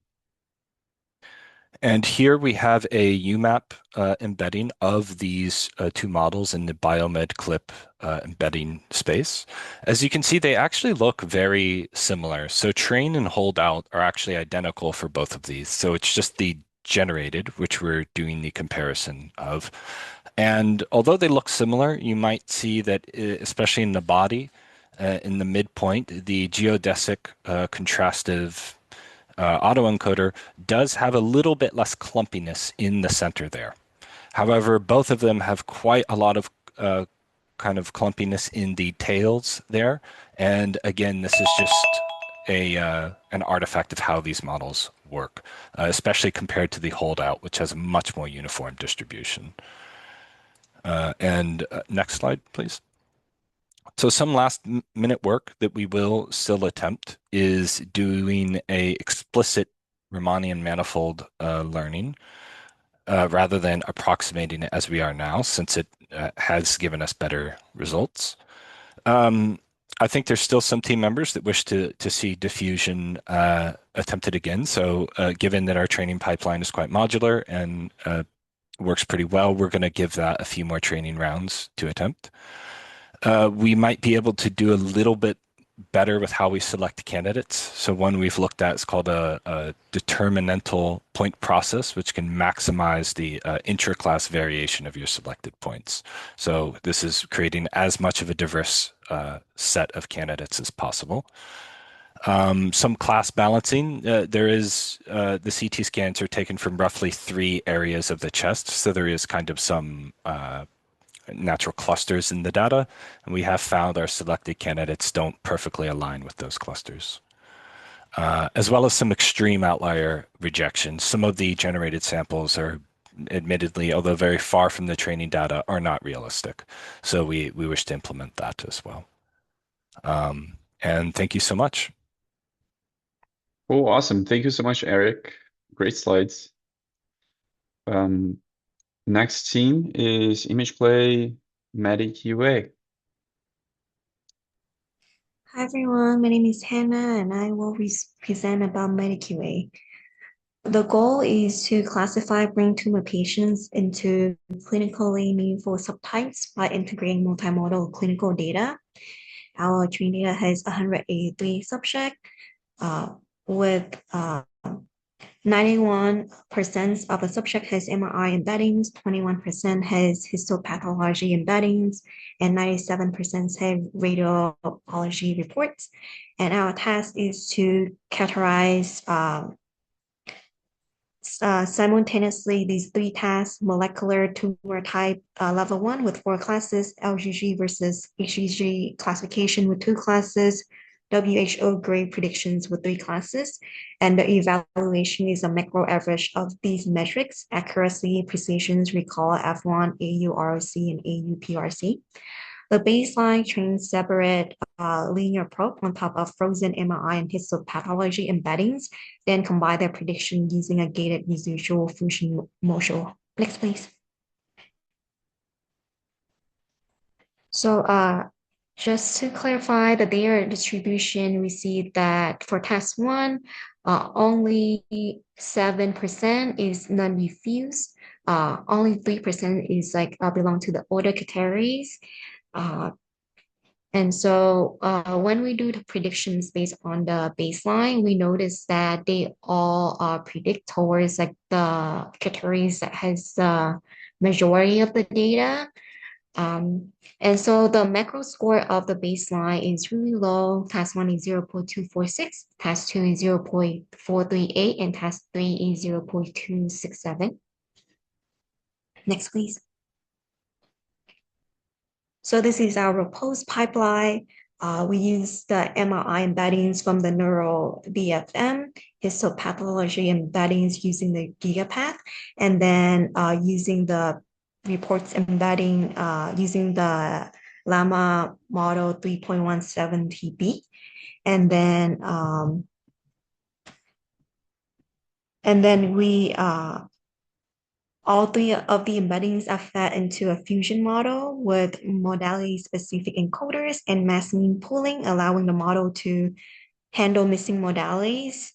And here we have a UMAP embedding of these two models in the Biomed clip embedding space. As you can see, they actually look very similar. So train and holdout are actually identical for both of these. So it's just the generated, which we're doing the comparison of. And although they look similar, you might see that, especially in the body, in the midpoint, the geodesic contrastive autoencoder does have a little bit less clumpiness in the center there. However, both of them have quite a lot of kind of clumpiness in the tails there. And again, this is just an artifact of how these models work, especially compared to the holdout, which has a much more uniform distribution. Next slide, please. So some last minute work that we will still attempt is doing a explicit Riemannian manifold learning rather than approximating it as we are now, since it has given us better results. I think there's still some team members that wish to see diffusion attempted again. So given that our training pipeline is quite modular and works pretty well, we're going to give that a few more training rounds to attempt. We might be able to do a little bit better with how we select candidates. So one we've looked at is called a determinantal point process, which can maximize the intra-class variation of your selected points. So this is creating as much of a diverse set of candidates as possible. Some class balancing. There is the CT scans are taken from roughly 3 areas of the chest, so there is kind of some natural clusters in the data, and we have found our selected candidates don't perfectly align with those clusters. As well as some extreme outlier rejections. Some of the generated samples are admittedly, although very far from the training data, are not realistic. So we wish to implement that as well. And thank you so much. Oh, awesome. Thank you so much, Eric. Great slides. Next team is ImagePlay MediQA. Hi everyone, my name is Hannah and I will present about MediQA. The goal is to classify brain tumor patients into clinically meaningful subtypes by integrating multimodal clinical data. Our training data has 183 subjects with 91% of the subject has MRI embeddings, 21% has histopathology embeddings, and 97% have radiology reports. And our task is to characterize simultaneously these 3 tasks: molecular tumor type level 1 with 4 classes, LGG versus HGG classification with 2 classes, WHO grade predictions with 3 classes, and the evaluation is a macro average of these metrics: accuracy, precision, recall, F1, AUROC, and AUPRC. The baseline trains separate linear probe on top of frozen MRI and histopathology embeddings, then combine their prediction using a gated residual fusion module. Next, please. So just to clarify the data distribution, we see that for task 1, only 7% is non-diffuse. Only 3% is belong to the older categories. And so when we do the predictions based on the baseline, we notice that they all predict towards the categories that has the majority of the data. And so the macro score of the baseline is really low. Task 1 is 0.246, task 2 is 0.438, and task 3 is 0.267. Next, please. So this is our proposed pipeline. We use the MRI embeddings from the neural BFM, histopathology embeddings using the GigaPath, and then using the reports embedding using the Llama model 3.17 TB. And then we all three of the embeddings are fed into a fusion model with modality-specific encoders and mass mean pooling, allowing the model to handle missing modalities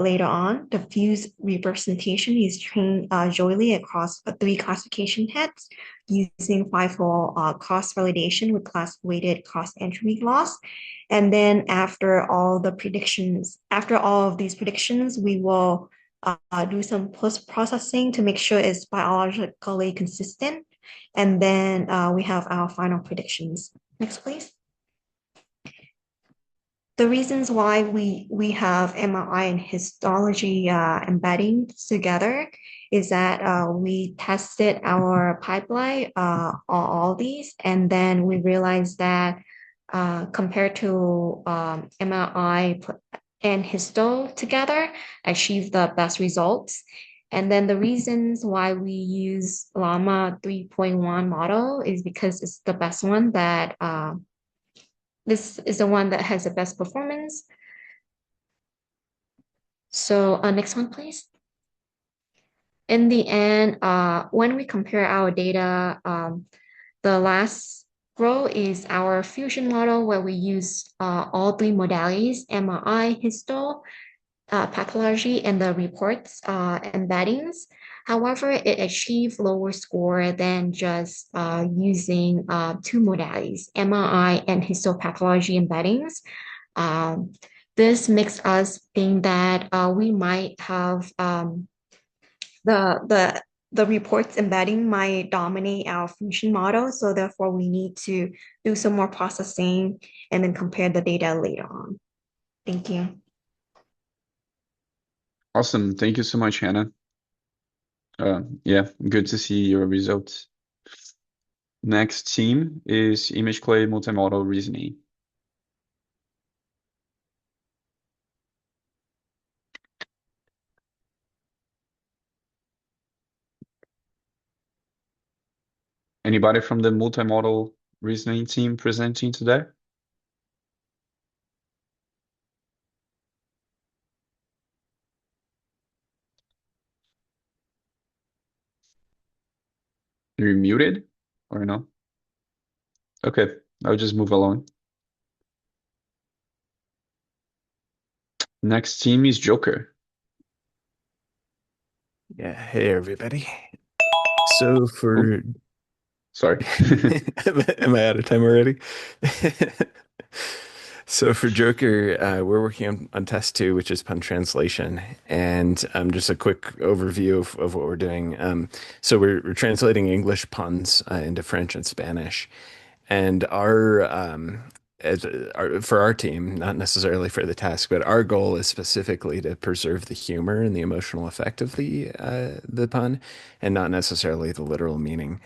later on. The fused representation is trained jointly across 3 classification heads using 5-fold cross-validation with class-weighted cross-entropy loss. And then after all of these predictions, we will do some post-processing to make sure it's biologically consistent. And then we have our final predictions. Next, please. The reasons why we have MRI and histology embedding together is that we tested our pipeline on all these, and then we realized that compared to MRI and histo together, achieve the best results. And then the reasons why we use Llama 3.1 model is because it's the best one that this is the one that has the best performance. So next one, please. In the end, when we compare our data, the last row is our fusion model where we use all 3 modalities, MRI, histo, pathology, and the reports embeddings. However, it achieved lower score than just using 2 modalities, MRI and histopathology embeddings. This makes us think that we might have the reports embedding might dominate our fusion model. So therefore, we need to do some more processing and then compare the data later on. Thank you. Awesome. Thank you so much, Hannah. Yeah, good to see your results. Next team is ImageClay multimodal reasoning. Anybody from the multimodal reasoning team presenting today? You're muted or no? Okay, I'll just move along. Next team is Joker. Yeah, hey everybody. So for Sorry. am I out of time already? So for Joker, we're working on test 2, which is pun translation, and just a quick overview of what we're doing. So we're translating English puns into French and Spanish, and for our team, not necessarily for the task, but our goal is specifically to preserve the humor and the emotional effect of the pun, and not necessarily the literal meaning.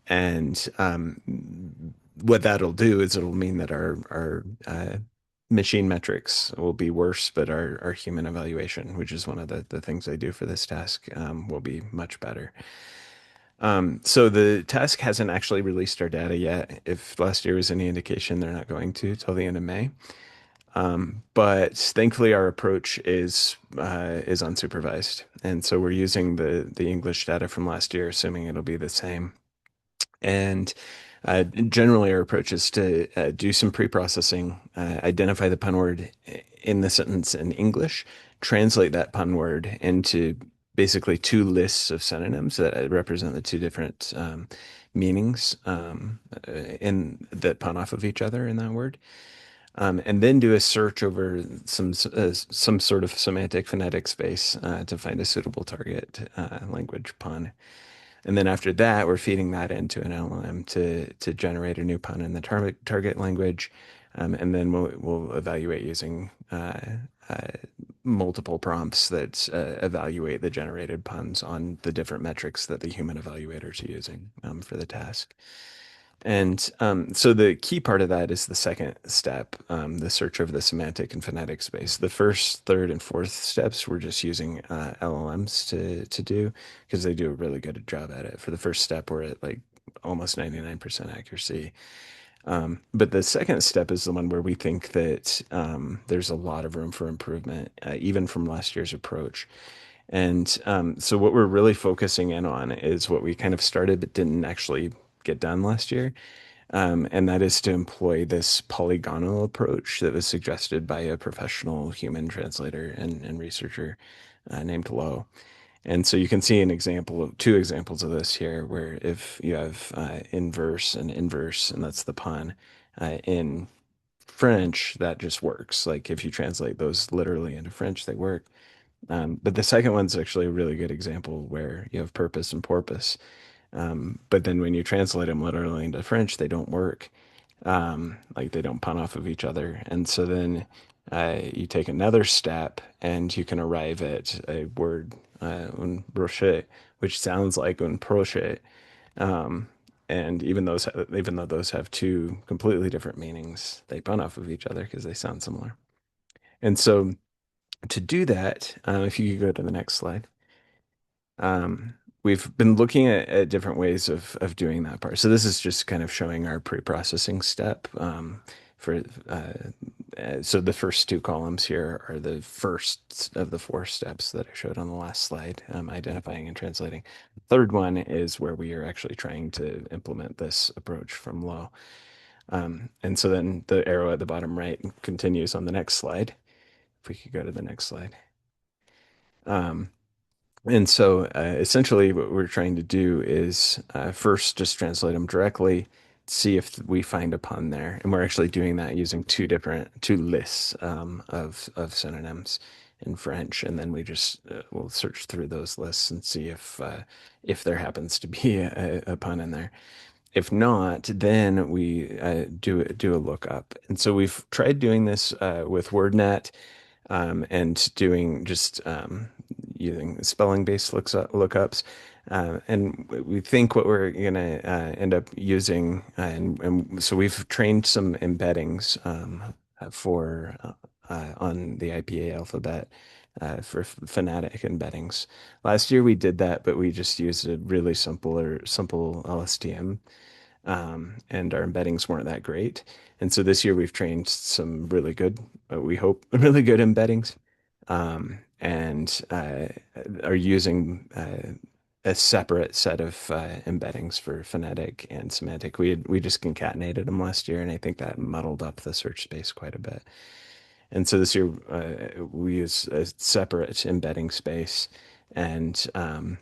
And what that'll do is it'll mean that our machine metrics will be worse, but our human evaluation, which is one of the things I do for this task, will be much better. So the task hasn't actually released our data yet. If last year was any indication, they're not going to till the end of May. But thankfully our approach is unsupervised. And so we're using the English data from last year, assuming it'll be the same. And generally our approach is to do some pre-processing, identify the pun word in the sentence in English, translate that pun word into basically 2 lists of synonyms that represent the 2 different meanings in that pun off of each other in that word. And then do a search over some sort of semantic phonetic space to find a suitable target language pun. And then after that, we're feeding that into an LLM to generate a new pun in the target language. And then we'll evaluate using multiple prompts that evaluate the generated puns on the different metrics that the human evaluators are using for the task. And so the key part of that is the second step, the search of the semantic and phonetic space. The first, third, and fourth steps we're just using LLMs to do because they do a really good job at it. For the first step, we're at like almost 99% accuracy. But the second step is the one where we think that there's a lot of room for improvement, even from last year's approach. And so what we're really focusing in on is what we kind of started but didn't actually get done last year. And that is to employ this polygonal approach that was suggested by a professional human translator and researcher named Lo. And so you can see an example of two examples of this here, where if you have inverse and inverse, and that's the pun, in French, that just works. Like if you translate those literally into French, they work. But the second one's actually a really good example where you have purpose and porpoise. But then when you translate them literally into French, they don't work. Like they don't pun off of each other. And so then you take another step and you can arrive at a word, un brochet, which sounds like un crochet. And even though those have two completely different meanings, they pun off of each other because they sound similar. And so to do that, if you could go to the next slide. We've been looking at different ways of doing that part. So this is just kind of showing our pre-processing step. So the first two columns here are the first of the four steps that I showed on the last slide, identifying and translating. The third one is where we are actually trying to implement this approach from Lo. And so then the arrow at the bottom right continues on the next slide. If we could go to the next slide. And so essentially what we're trying to do is first just translate them directly, see if we find a pun there. And we're actually doing that using two lists of synonyms in French. And then we just we'll search through those lists and see if there happens to be a pun in there. If not, then we do a lookup. And so we've tried doing this with WordNet and doing just using spelling-based lookups. And we think what we're going to end up using, and so we've trained some embeddings for on the IPA alphabet for phonetic embeddings. Last year we did that, but we just used a really simple LSTM. And our embeddings weren't that great. And so this year we've trained some really good, we hope, really good embeddings, and are using a separate set of embeddings for phonetic and semantic. We just concatenated them last year, and I think that muddled up the search space quite a bit. And so this year we use a separate embedding space and then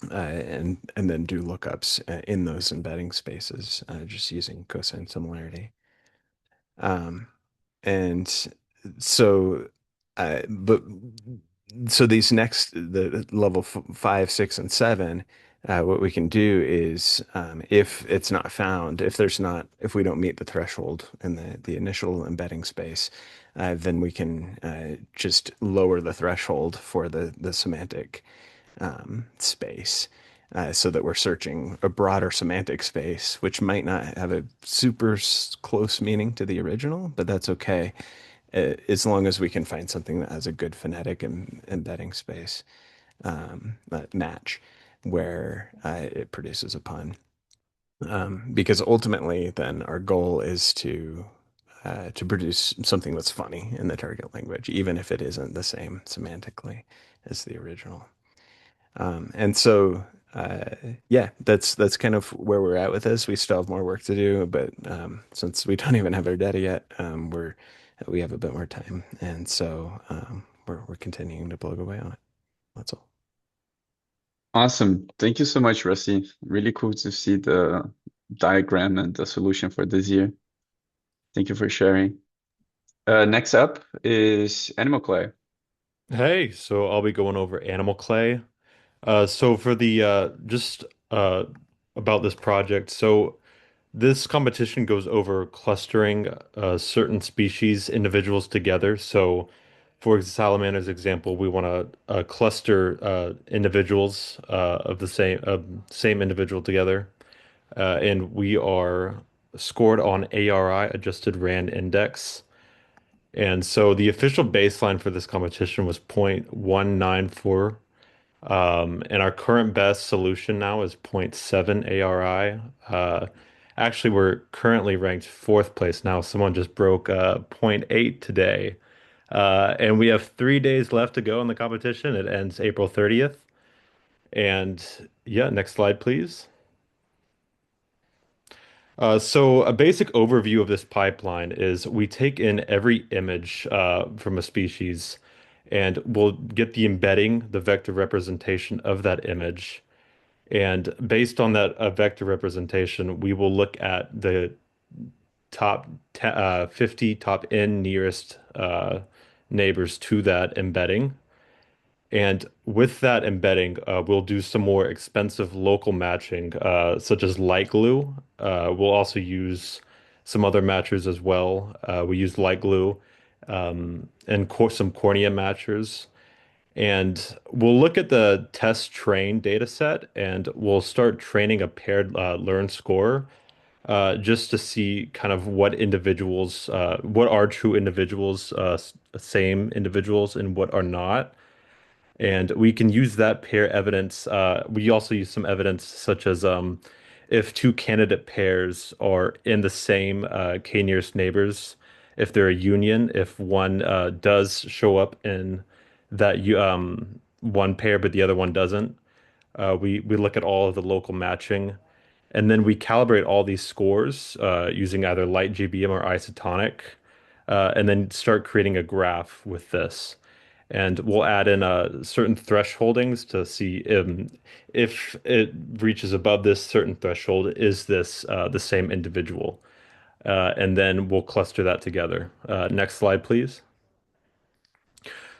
do lookups in those embedding spaces, just using cosine similarity. And so, but so these next, the level 5, 6, and 7, what we can do is, if it's not found, if we don't meet the threshold in the initial embedding space, then we can just lower the threshold for the semantic space, so that we're searching a broader semantic space, which might not have a super close meaning to the original, but that's okay, as long as we can find something that has a good phonetic embedding space match where it produces a pun. Because ultimately, then our goal is to produce something that's funny in the target language, even if it isn't the same semantically as the original. And so, yeah, that's kind of where we're at with this. We still have more work to do, but since we don't even have our data yet, we have a bit more time, and so we're continuing to plug away on it. That's all. Awesome. Thank you so much, Rusty. Really cool to see the diagram and the solution for this year. Thank you for sharing. Next up is Animal Clay. Hey, so I'll be going over Animal Clay. So for the just about this project, so this competition goes over clustering certain species individuals together. So for Salamander's example, we want to cluster individuals of the same individual together. and we are scored on ARI, Adjusted Rand Index. And so the official baseline for this competition was 0.194. And our current best solution now is 0.7 ARI. Actually, we're currently ranked fourth place now. Someone just broke 0.8 today. And we have 3 days left to go in the competition. It ends April 30th. And yeah, next slide, please. So a basic overview of this pipeline is we take in every image from a species and we'll get the embedding, the vector representation of that image. And based on that vector representation, we will look at the top 50 top n nearest neighbors to that embedding. And with that embedding, we'll do some more expensive local matching, such as light glue. We'll also use some other matchers as well. We use light glue and some cornea matchers. And we'll look at the test train data set and we'll start training a paired learn score just to see kind of what individuals, what are true individuals, same individuals, and what are not. And we can use that pair evidence. We also use some evidence such as if two candidate pairs are in the same k nearest neighbors, if they're a union, if one does show up in that one pair but the other one doesn't. We look at all of the local matching, and then we calibrate all these scores using either light GBM or isotonic, and then start creating a graph with this. And we'll add in certain thresholdings to see if it reaches above this certain threshold, is this the same individual? And then we'll cluster that together. Next slide, please.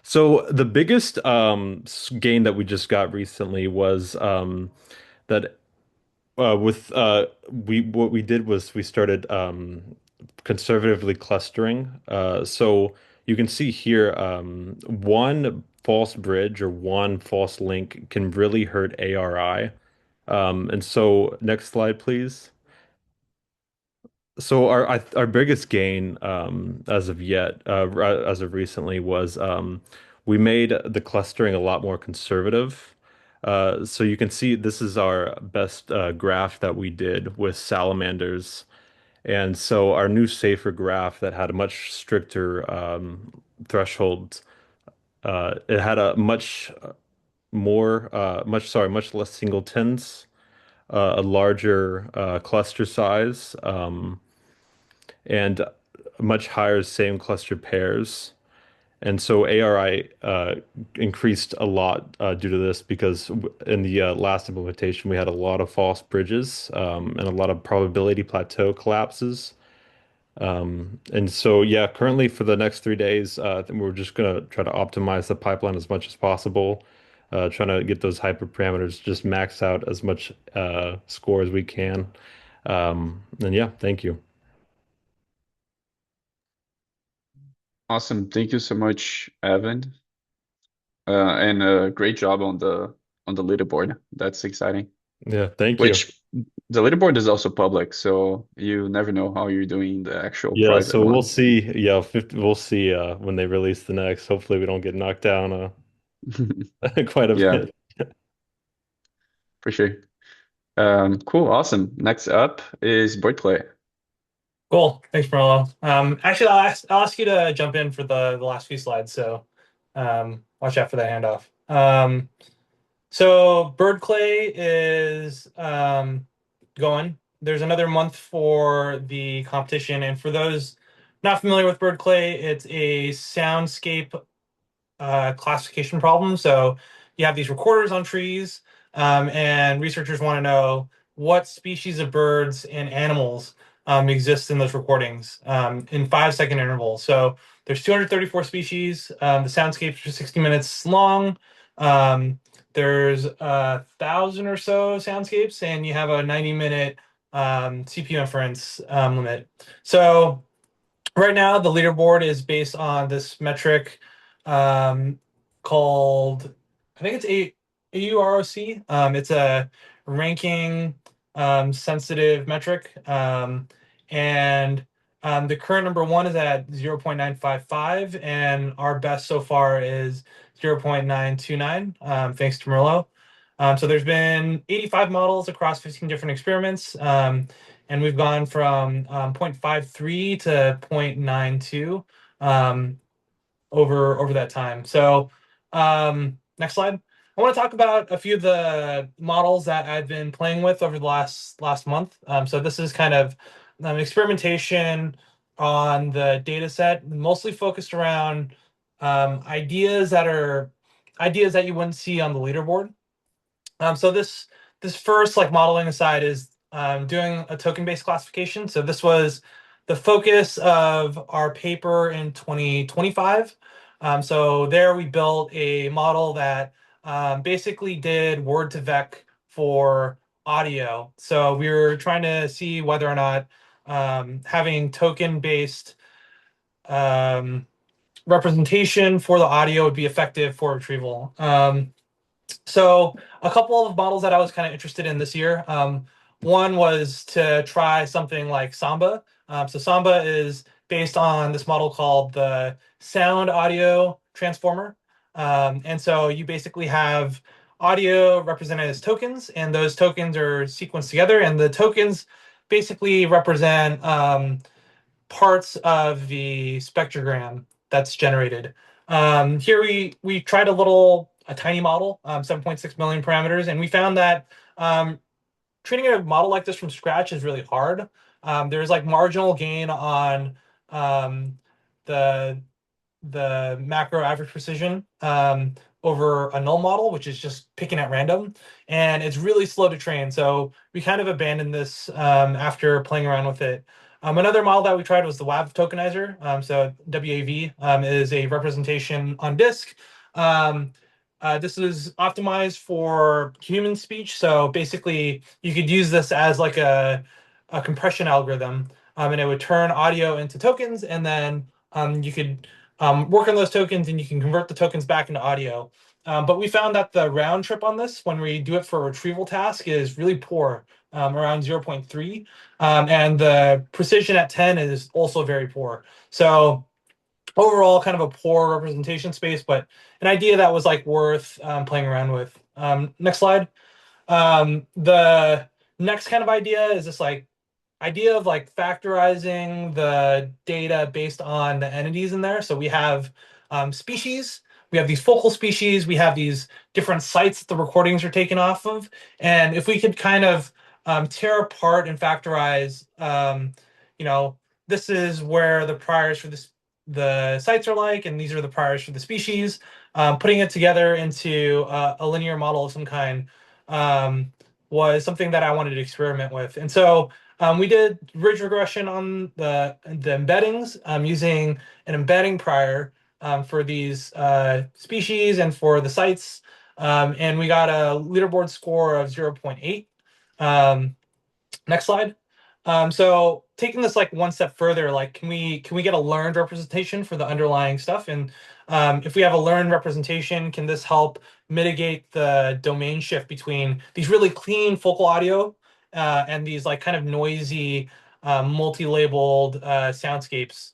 So the biggest gain that we just got recently was that with what we did was we started conservatively clustering. So you can see here one false bridge or one false link can really hurt ARI. And so next slide, please. So our biggest gain as of yet, as of recently, was we made the clustering a lot more conservative. So you can see this is our best graph that we did with salamanders. And so our new safer graph that had a much stricter threshold, it had a much much less singletons, a larger cluster size, and much higher same cluster pairs. And so ARI increased a lot due to this because in the last implementation, we had a lot of false bridges and a lot of probability plateau collapses. And so, yeah, currently for the next 3 days, we're just going to try to optimize the pipeline as much as possible, trying to get those hyperparameters just max out as much score as we can. And yeah, thank you. Awesome. Thank you so much, Evan. And great job on the leaderboard. That's exciting. Yeah, thank you. Which the leaderboard is also public, so you never know how you're doing in the actual Yeah, private so we'll one. see. Yeah, we'll see when they release the next. Hopefully, we don't get knocked down quite a Yeah, bit. for sure. Cool, awesome. Next up is Birdclay. Cool. Thanks, Marlo. Actually, I'll ask you to jump in for the last few slides, so watch out for that handoff. So Birdclay is going. There's another month for the competition, and for those not familiar with Birdclay, it's a soundscape classification problem. So you have these recorders on trees, and researchers want to know what species of birds and animals exist in those recordings in 5-second intervals. So there's 234 species. The soundscapes are 60 minutes long. There's 1,000 or so soundscapes, and you have a 90-minute CPU inference limit. So right now, the leaderboard is based on this metric called, I think it's AUROC. It's a ranking sensitive metric. And the current number one is at 0.955, and our best so far is 0.929, thanks to Merlot. So there's been 85 models across 15 different experiments, and we've gone from 0.53 to 0.92 over that time. So next slide. I want to talk about a few of the models that I've been playing with over the last month. So this is kind of experimentation on the data set, mostly focused around ideas that you wouldn't see on the leaderboard. So this first modeling aside is doing a token-based classification. So this was the focus of our paper in 2025. So there we built a model that basically did word to vec for audio. So we were trying to see whether or not having token-based representation for the audio would be effective for retrieval. So a couple of models that I was kind of interested in this year. One was to try something like Samba. So Samba is based on this model called the sound audio transformer. And so you basically have audio represented as tokens, and those tokens are sequenced together, and the tokens basically represent parts of the spectrogram that's generated. Here we tried a tiny model, 7.6 million parameters, and we found that training a model like this from scratch is really hard. There's marginal gain on the macro average precision over a null model, which is just picking at random, and it's really slow to train. So we kind of abandoned this after playing around with it. Another model that we tried was the WAV tokenizer. So WAV is a representation on disk. This is optimized for human speech. So basically, you could use this as a compression algorithm, and it would turn audio into tokens, and then you could work on those tokens, and you can convert the tokens back into audio. But we found that the round trip on this, when we do it for a retrieval task, is really poor, around 0.3. And the precision at 10 is also very poor. So overall, kind of a poor representation space, but an idea that was worth playing around with. Next slide. The next kind of idea is this idea of factorizing the data based on the entities in there. So we have species, we have these focal species, we have these different sites that the recordings are taken off of. And if we could kind of tear apart and factorize, this is where the priors for the sites are and these are the priors for the species. Putting it together into a linear model of some kind was something that I wanted to experiment with. And so we did ridge regression on the embeddings using an embedding prior for these species and for the sites. And we got a leaderboard score of 0.8. Next slide. So taking this one step further, can we get a learned representation for the underlying stuff? And if we have a learned representation, can this help mitigate the domain shift between these really clean focal audio and these kind of noisy multi-labeled soundscapes?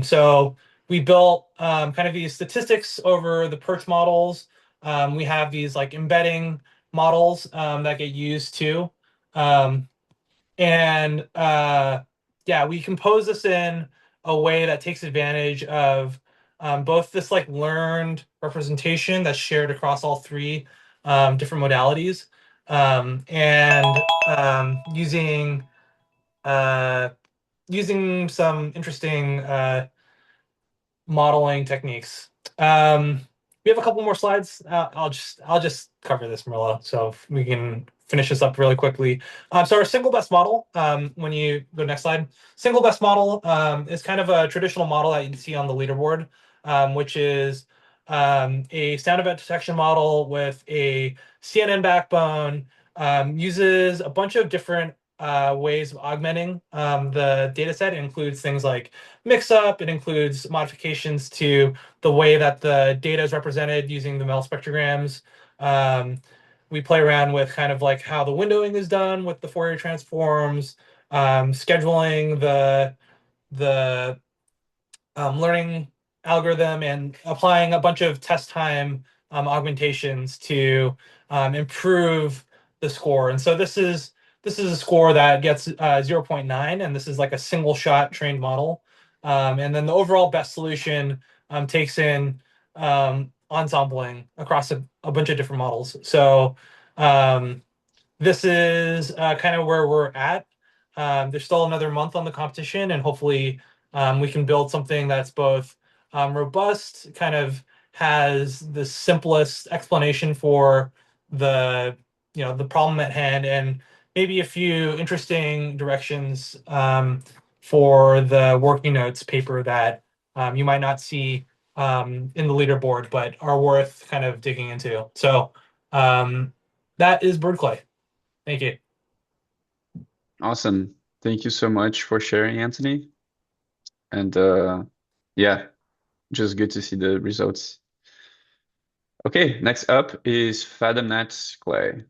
So we built kind of these statistics over the perch models. We have these embedding models that get used too. And yeah, we compose this in a way that takes advantage of both this learned representation that's shared across all three different modalities, and using some interesting modeling techniques. We have a couple more slides. I'll just cover this, Merlot, so we can finish this up really quickly. So our single best model, when you go next slide, single best model is kind of a traditional model that you see on the leaderboard, which is a sound event detection model with a CNN backbone, uses a bunch of different ways of augmenting the data set. It includes things like mix-up. It includes modifications to the way that the data is represented using the MEL spectrograms. we play around with kind of like how the windowing is done with the Fourier transforms, scheduling the learning algorithm, and applying a bunch of test time augmentations to improve the score. And so this is a score that gets 0.9, and this is like a single shot trained model. And then the overall best solution takes in ensembling across a bunch of different models. So this is kind of where we're at. There's still another month on the competition, and hopefully we can build something that's both robust, kind of has the simplest explanation for the the problem at hand, and maybe a few interesting directions for the working notes paper that you might not see in the leaderboard, but are worth kind of digging into. So that is BirdClay. Thank you. Awesome. Thank you so much for sharing, Anthony. And yeah, just good to see the results. Okay, next up is FathomNet Clay.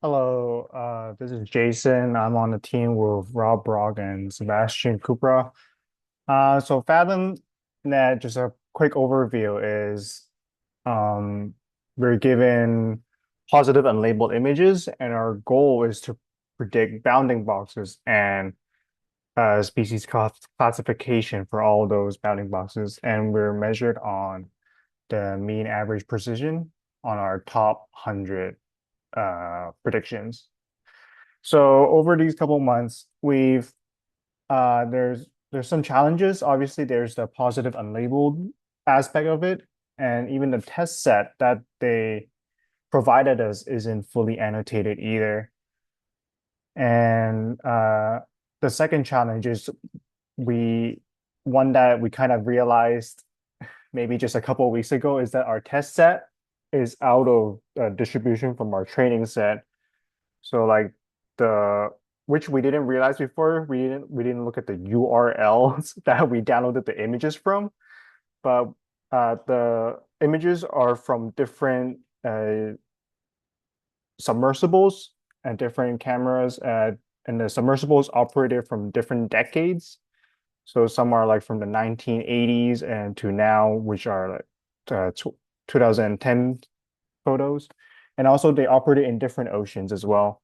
Hello, this is Jason. I'm on the team with Rob Brog and Sebastian Kupra. So FathomNet, just a quick overview is we're given positive unlabeled images, and our goal is to predict bounding boxes and species classification for all those bounding boxes. And we're measured on the mean average precision on our top 100 predictions. So over these couple months, we've there's some challenges. Obviously, there's the positive unlabeled aspect of it, and even the test set that they provided us isn't fully annotated either. And the second challenge is one that we kind of realized maybe just a couple of weeks ago is that our test set is out of distribution from our training set. So like which we didn't realize before, we didn't look at the URLs that we downloaded the images from, but the images are from different submersibles and different cameras, and the submersibles operated from different decades. So some are like from the 1980s and to now, which are like 2010 photos. And also they operated in different oceans as well.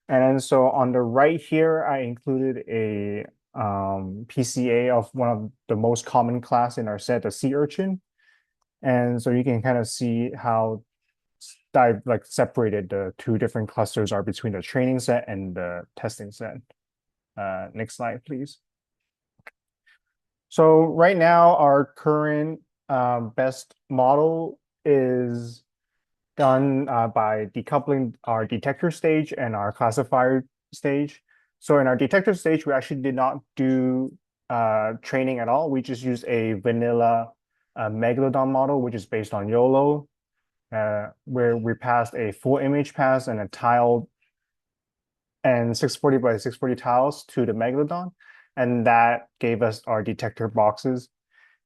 And then so on the right here, I included a PCA of one of the most common class in our set, the sea urchin. And so you can kind of see how like separated the two different clusters are between the training set and the testing set. Next slide, please. So right now, our current best model is done by decoupling our detector stage and our classifier stage. So in our detector stage, we actually did not do training at all. We just used a vanilla Megalodon model, which is based on YOLO, where we passed a full image pass and a tiled and 640 by 640 tiles to the Megalodon. And that gave us our detector boxes.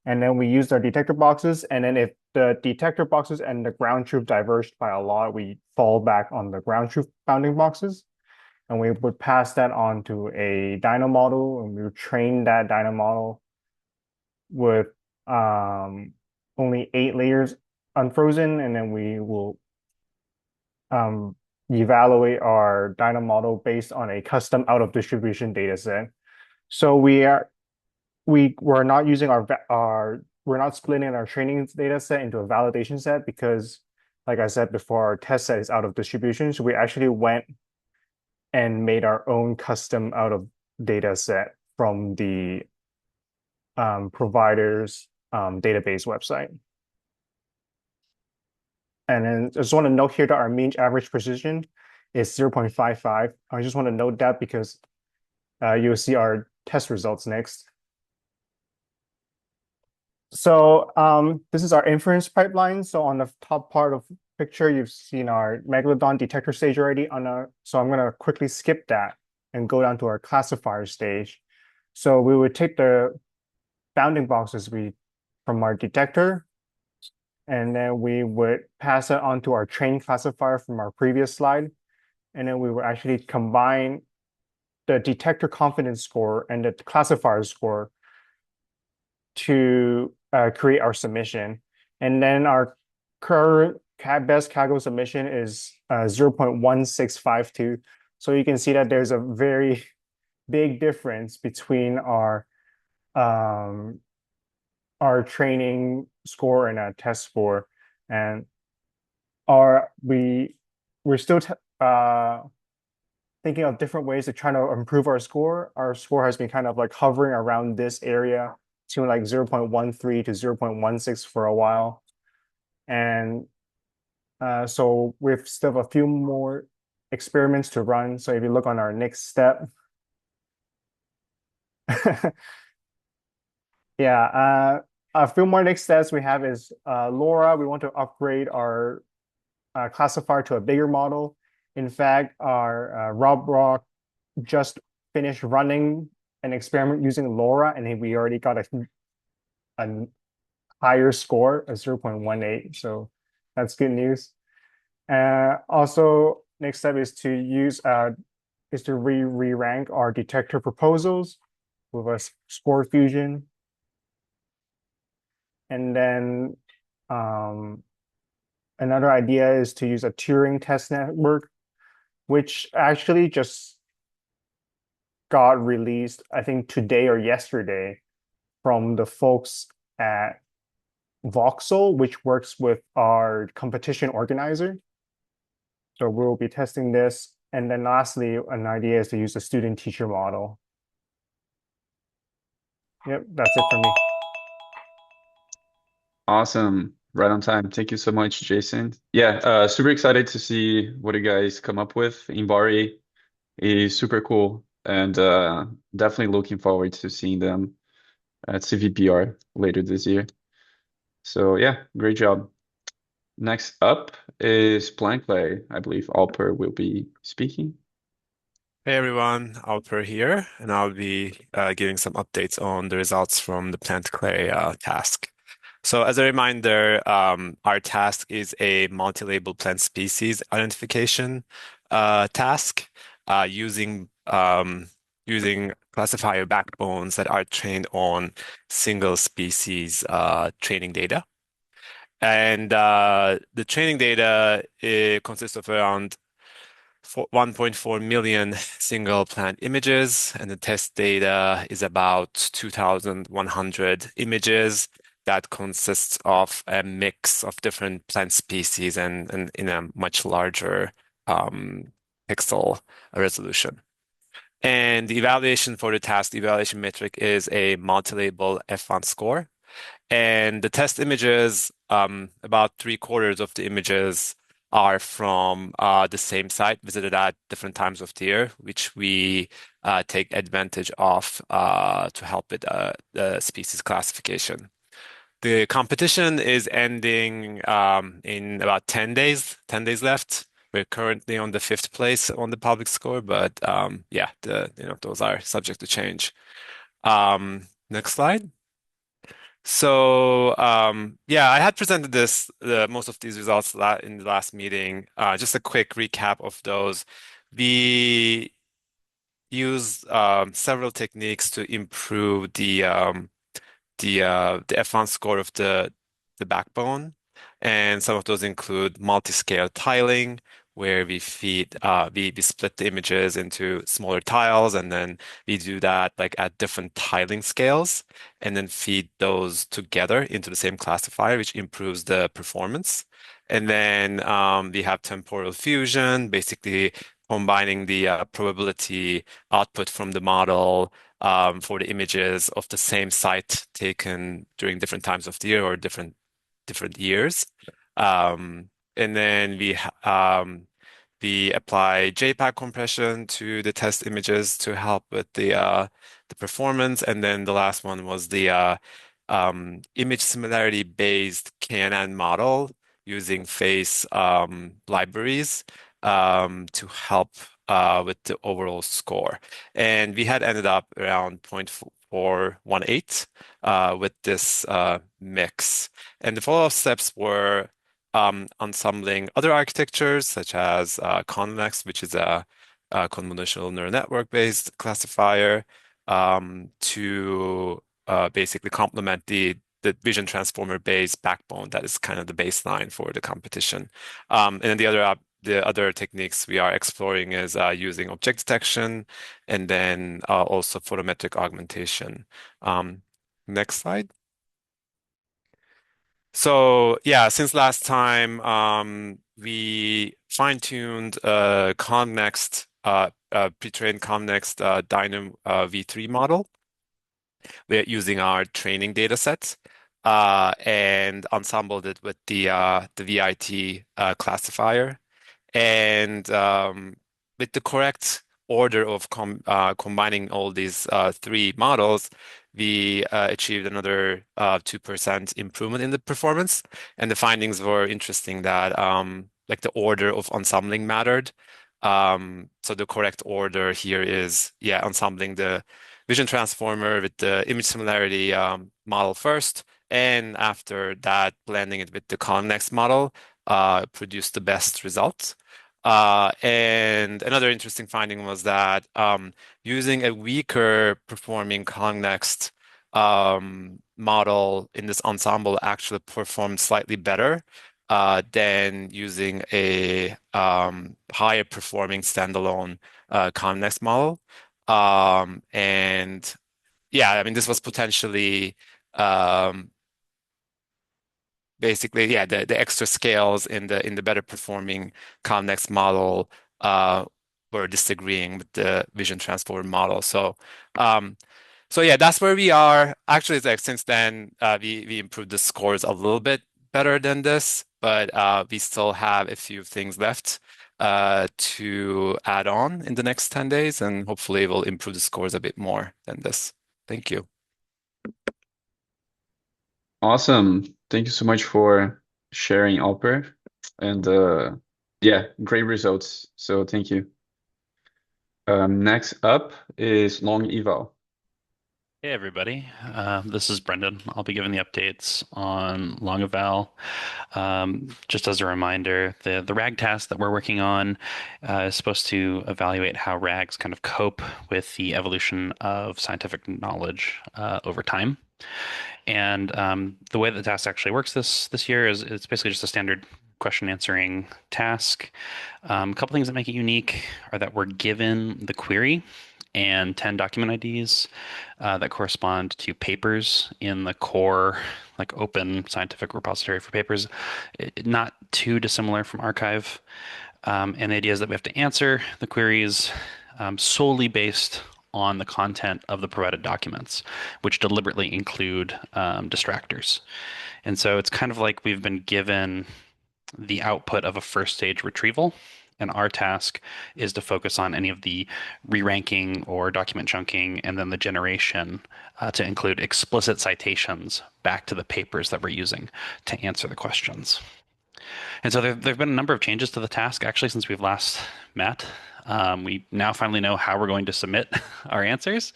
And then we used our detector boxes. And then if the detector boxes and the ground truth diverged by a lot, we fall back on the ground truth bounding boxes. And we would pass that on to a dyno model, and we would train that dyno model with only 8 layers unfrozen. And then we will evaluate our dyno model based on a custom out of distribution data set. So we're not using we're not splitting our training data set into a validation set because, like I said before, our test set is out of distribution. So we actually went and made our own custom out of data set from the provider's database website. And then I just want to note here that our mean average precision is 0.55. I just want to note that because you'll see our test results next. So this is our inference pipeline. So on the top part of the picture, you've seen our Megalodon detector stage already. So I'm going to quickly skip that and go down to our classifier stage. So we would take the bounding boxes from our detector, and then we would pass it on to our trained classifier from our previous slide. And then we would actually combine the detector confidence score and the classifier score to create our submission. And then our current best Kaggle submission is 0.1652. So you can see that there's a very big difference between our training score and our test score. And we're still thinking of different ways to try to improve our score. Our score has been kind of like hovering around this area to like 0.13 to 0.16 for a while. And so we've still have a few more experiments to run. So if you look on our next step, yeah, a few more next steps we have is LoRa. We want to upgrade our classifier to a bigger model. In fact, our Rob Rock just finished running an experiment using LoRa, and we already got a higher score, a 0.18. So that's good news. Also, next step is to re-rank our detector proposals with a score fusion. And then another idea is to use a Turing test network, which actually just got released, I think today or yesterday, from the folks at Voxel, which works with our competition organizer. So we'll be testing this. And then lastly, an idea is to use a student-teacher model. Yep, that's it for me. Awesome. Right on time. Thank you so much, Jason. Yeah, super excited to see what you guys come up with. Inbari is super cool, and definitely looking forward to seeing them at CVPR later this year. So yeah, great job. Next up is Plankley. I believe Alper will be speaking. Hey everyone, Alper here, and I'll be giving some updates on the results from the Plankley task. So as a reminder, our task is a multi-label plant species identification task using classifier backbones that are trained on single species training data. And the training data consists of around 1.4 million single plant images, and the test data is about 2,100 images that consists of a mix of different plant species and in a much larger pixel resolution. And the evaluation for the task, the evaluation metric is a multi-label F1 score. And the test images, about 3/4 of the images are from the same site visited at different times of the year, which we take advantage of to help with the species classification. The competition is ending in about 10 days, 10 days left. We're currently on the 5th place on the public score, but yeah, those are subject to change. Next slide. So yeah, I had presented most of these results in the last meeting. Just a quick recap of those. We use several techniques to improve the F1 score of the backbone, and some of those include multi-scale tiling, where we split the images into smaller tiles, and then we do that like at different tiling scales, and then feed those together into the same classifier, which improves the performance. And then we have temporal fusion, basically combining the probability output from the model for the images of the same site taken during different times of the year or different years. And then we apply JPEG compression to the test images to help with the performance. And then the last one was the image similarity based KNN model using face libraries to help with the overall score. And we had ended up around or 1/8 with this mix. And the follow-up steps were ensembling other architectures such as Convex, which is a convolutional neural network-based classifier, to basically complement the vision transformer-based backbone that is kind of the baseline for the competition. And then the other techniques we are exploring is using object detection and then also photometric augmentation. Next slide. So yeah, since last time, we fine-tuned Connext, pre-trained Connext Dynamo V3 model. We're using our training data set and ensembled it with the VIT classifier. And with the correct order of combining all these three models, we achieved another 2% improvement in the performance. And the findings were interesting that like the order of ensembling mattered. So the correct order here is, ensembling the vision transformer with the image similarity model first, and after that, blending it with the Connext model produced the best results. And another interesting finding was that using a weaker performing Connext model in this ensemble actually performed slightly better than using a higher performing standalone Connext model. And yeah, I mean, this was potentially basically, the extra scales in the better performing Connext model were disagreeing with the vision transformer model. So yeah, that's where we are. Actually, it's like since then we improved the scores a little bit better than this, but we still have a few things left to add on in the next 10 days, and hopefully we'll improve the scores a bit more than this. Thank you. Awesome. Thank you so much for sharing, Alper. And yeah, great results. So thank you. Next up is long eval. Hey everybody, this is Brendan. I'll be giving the updates on long eval. Just as a reminder, the RAG task that we're working on is supposed to evaluate how RAGs kind of cope with the evolution of scientific knowledge over time. And the way that the task actually works this year is it's basically just a standard question answering task. A couple things that make it unique are that we're given the query and 10 document IDs that correspond to papers in the core, like open scientific repository for papers, not too dissimilar from arXiv. And the idea is that we have to answer the queries solely based on the content of the provided documents, which deliberately include distractors. And so it's kind of like we've been given the output of a first stage retrieval, and our task is to focus on any of the re-ranking or document chunking, and then the generation to include explicit citations back to the papers that we're using to answer the questions. And so there've been a number of changes to the task actually since we've last met. We now finally know how we're going to submit our answers.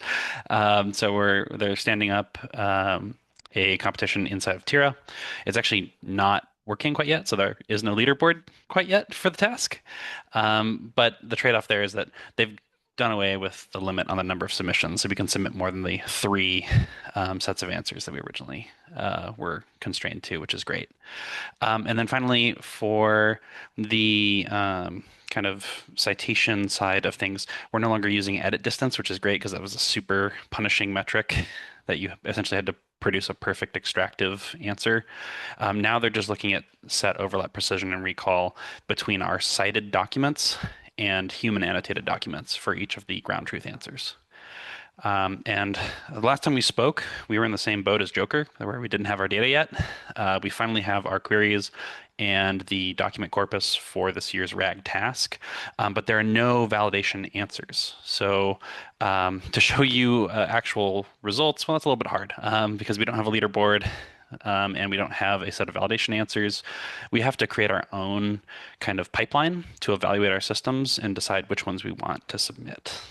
So they're standing up a competition inside of Tira. It's actually not working quite yet, so there is no leaderboard quite yet for the task. But the trade-off there is that they've done away with the limit on the number of submissions, so we can submit more than the 3 sets of answers that we originally were constrained to, which is great. And then finally, for the kind of citation side of things, we're no longer using edit distance, which is great because that was a super punishing metric that you essentially had to produce a perfect extractive answer. Now they're just looking at set, overlap, precision, and recall between our cited documents and human annotated documents for each of the ground truth answers. And the last time we spoke, we were in the same boat as Joker, where we didn't have our data yet. We finally have our queries and the document corpus for this year's RAG task, but there are no validation answers. So to show you actual results, well, that's a little bit hard because we don't have a leaderboard and we don't have a set of validation answers. We have to create our own kind of pipeline to evaluate our systems and decide which ones we want to submit.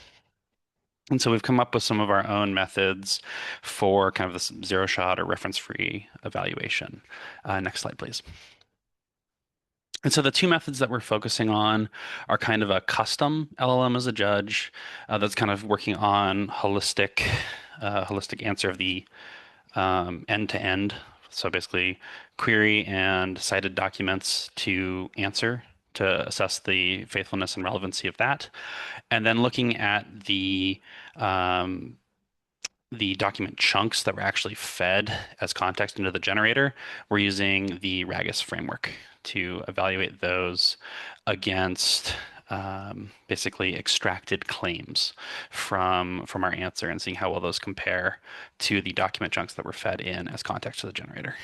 And so we've come up with some of our own methods for kind of this zero shot or reference-free evaluation. Next slide, please. And so the two methods that we're focusing on are kind of a custom LLM as a judge that's kind of working on holistic answer of the end-to-end. So basically query and cited documents to answer to assess the faithfulness and relevancy of that. And then looking at the document chunks that were actually fed as context into the generator, we're using the Ragus framework to evaluate those against basically extracted claims from our answer and seeing how well those compare to the document chunks that were fed in as context to the generator.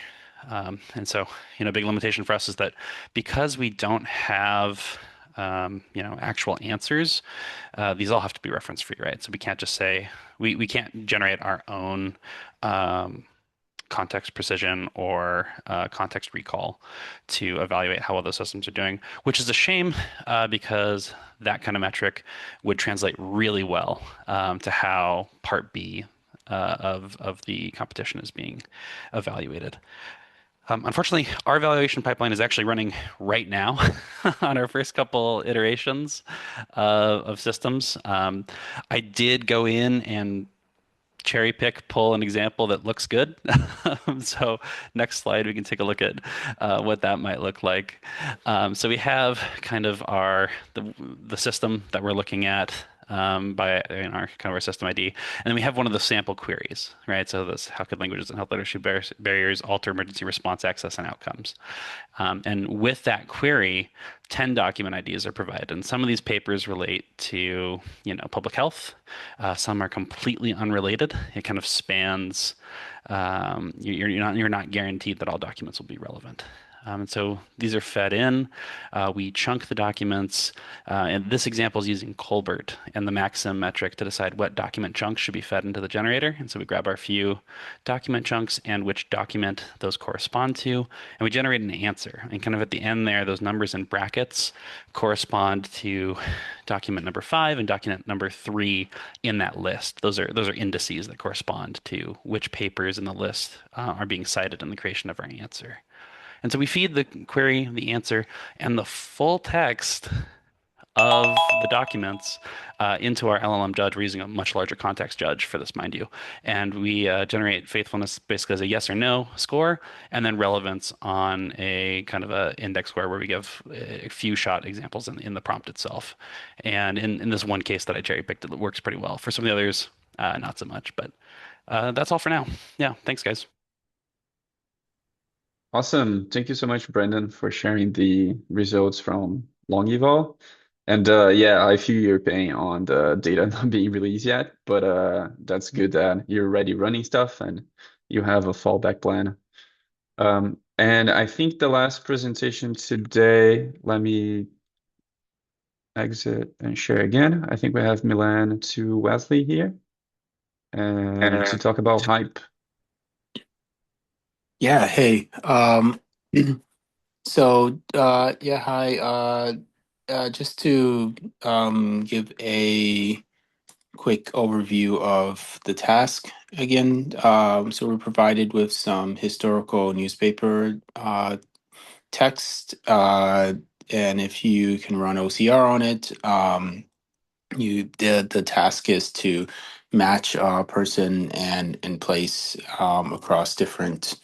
And so, a big limitation for us is that because we don't have actual answers, these all have to be reference free, right? So we can't just say we can't generate our own context precision or context recall to evaluate how well those systems are doing, which is a shame because that kind of metric would translate really well to how Part B of the competition is being evaluated. Unfortunately, our evaluation pipeline is actually running right now on our first couple iterations of systems. I did go in and cherry pick, pull an example that looks good. So next slide, we can take a look at what that might look like. So we have kind of the system that we're looking at by our system ID, and then we have one of the sample queries, right? So this: how could languages and health literacy barriers alter emergency response access and outcomes? And with that query, 10 document IDs are provided, and some of these papers relate to public health. Some are completely unrelated. It kind of spans. You're not guaranteed that all documents will be relevant. And so these are fed in. We chunk the documents, and this example is using Colbert and the Maxim metric to decide what document chunks should be fed into the generator. And so we grab our few document chunks and which document those correspond to, and we generate an answer. And kind of at the end there, those numbers in brackets correspond to document number 5 and document number 3 in that list. Those are indices that correspond to which papers in the list are being cited in the creation of our answer. And so we feed the query, the answer, and the full text of the documents into our LLM judge. We're using a much larger context judge for this, mind you. And we generate faithfulness basically as a yes or no score, and then relevance on a kind of a index score where we give a few shot examples in the prompt itself. And in this one case that I cherry picked, it works pretty well. For some of the others, not so much. But that's all for now. Yeah, thanks, guys. Awesome. Thank you so much, Brendan, for sharing the results from Longeval. And yeah, I feel your pain on the data not being released yet, but that's good that you're already running stuff and you have a fallback plan. And I think the last presentation today, let me exit and share again. I think we have Milan to Wesley here and to talk about hype. Yeah, hey. So yeah, hi. Just to give a quick overview of the task again. So we're provided with some historical newspaper text, and if you can run OCR on it, the task is to match person and place across different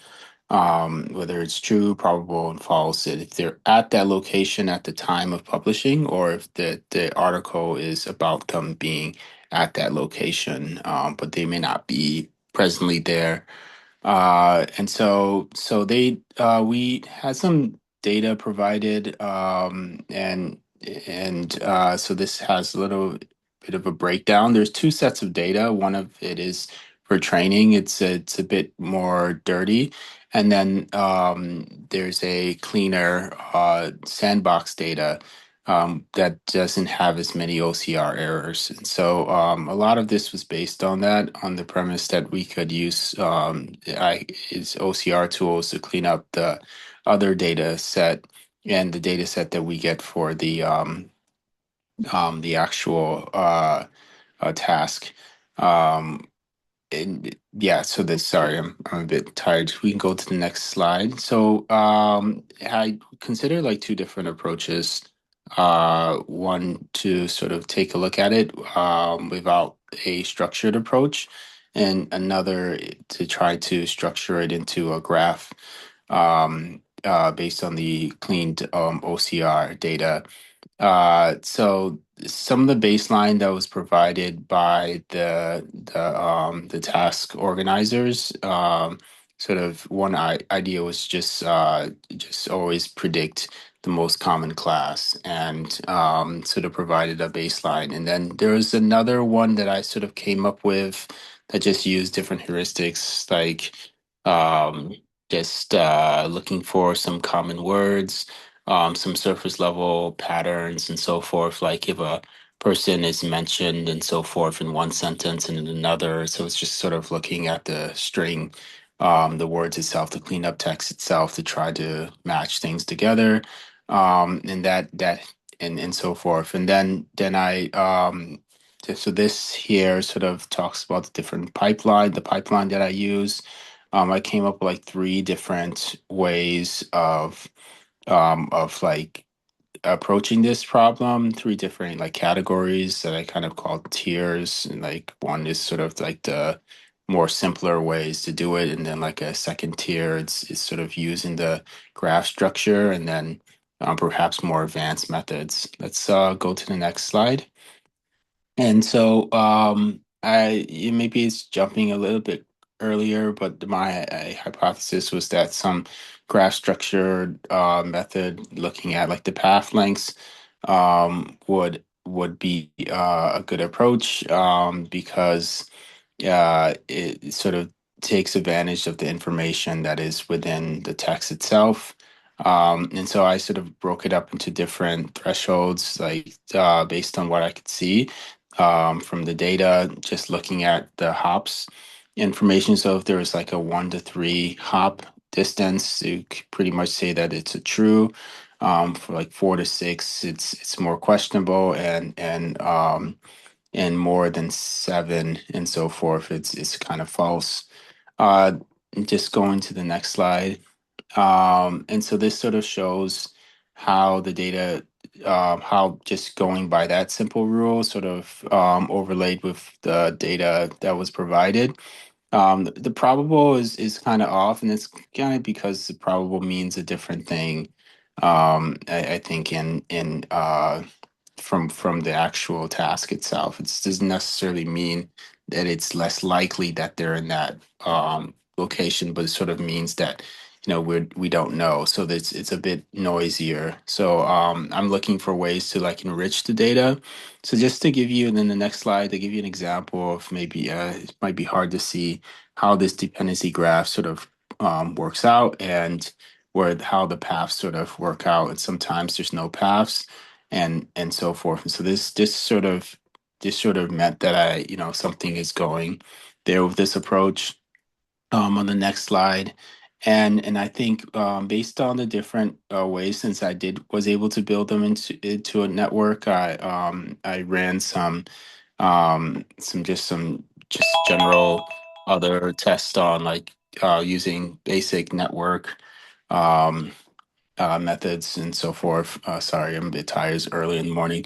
whether it's true, probable, and false, if they're at that location at the time of publishing, or if the article is about them being at that location, but they may not be presently there. And so we had some data provided, and so this has a little bit of a breakdown. There's two sets of data. One of it is for training. It's a bit more dirty. And then there's a cleaner sandbox data that doesn't have as many OCR errors. And so a lot of this was based on that, on the premise that we could use OCR tools to clean up the other data set and the data set that we get for the actual task. And yeah, so this, sorry, I'm a bit tired. We can go to the next slide. So I consider like two different approaches. One to sort of take a look at it without a structured approach, and another to try to structure it into a graph based on the cleaned OCR data. So some of the baseline that was provided by the task organizers, sort of one idea was just always predict the most common class, and sort of provided a baseline. And then there was another one that I sort of came up with that just used different heuristics, like um, just looking for some common words, some surface level patterns and so forth, like if a person is mentioned and so forth in one sentence and in another. So it's just sort of looking at the string, the words itself, the cleanup text itself to try to match things together. And that and so forth. And then I so this here sort of talks about the different the pipeline that I use. I came up with like three different ways of like approaching this problem, three different like categories that I kind of call tiers. And like one is sort of like the more simpler ways to do it, and then like a second tier, it's sort of using the graph structure, and then perhaps more advanced methods. Let's go to the next slide. And so maybe it's jumping a little bit earlier, but my hypothesis was that some graph structure method looking at like the path lengths would be a good approach because it sort of takes advantage of the information that is within the text itself. And so I sort of broke it up into different thresholds, like based on what I could see from the data, just looking at the hops information. So if there was like a 1 to 3 hop distance, you could pretty much say that it's a true. For like 4 to 6, it's more questionable, and more than 7 and so forth, it's kind of false. Uh, just going to the next slide. And so this sort of shows how the data, how just going by that simple rule sort of overlaid with the data that was provided. The probable is kind of off, and it's kind of because the probable means a different thing. I think in from the actual task itself. It doesn't necessarily mean that it's less likely that they're in that location, but it sort of means that we don't know. So that it's a bit noisier. So I'm looking for ways to like enrich the data. So just to give you, and then the next slide, to give you an example of maybe it might be hard to see how this dependency graph sort of works out, and how the paths sort of work out. And sometimes there's no paths and so forth. And so this sort of meant that something is going there with this approach. On the next slide, and I think based on the different ways, since I was able to build them into a network, I ran some just general other tests on like using basic network um, methods and so forth. Sorry, I'm a bit tired. It's early in the morning.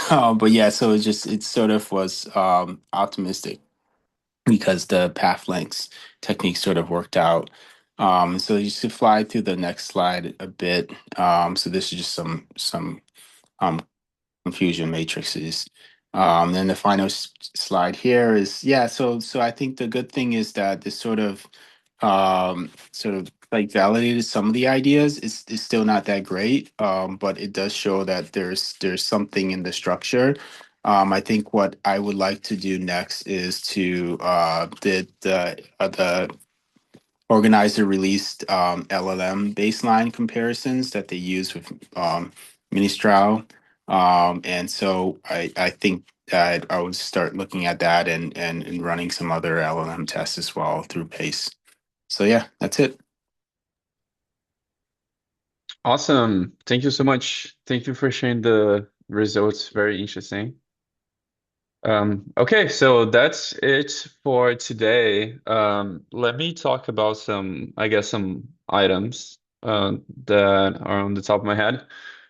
But yeah, so it sort of was optimistic because the path lengths technique sort of worked out. So you should fly through the next slide a bit. So this is just some confusion matrices. Then the final slide here is, yeah, so I think the good thing is that this sort of like validated some of the ideas. It's still not that great, but it does show that there's something in the structure. I think what I would like to do next is to the organizer released LLM baseline comparisons that they use with Ministral. And so I think that I would start looking at that and running some other LLM tests as well through Pace. So yeah, that's it. Awesome. Thank you so much. Thank you for sharing the results. Very interesting. Okay, so that's it for today. Let me talk about some, I guess, some items that are on the top of my head.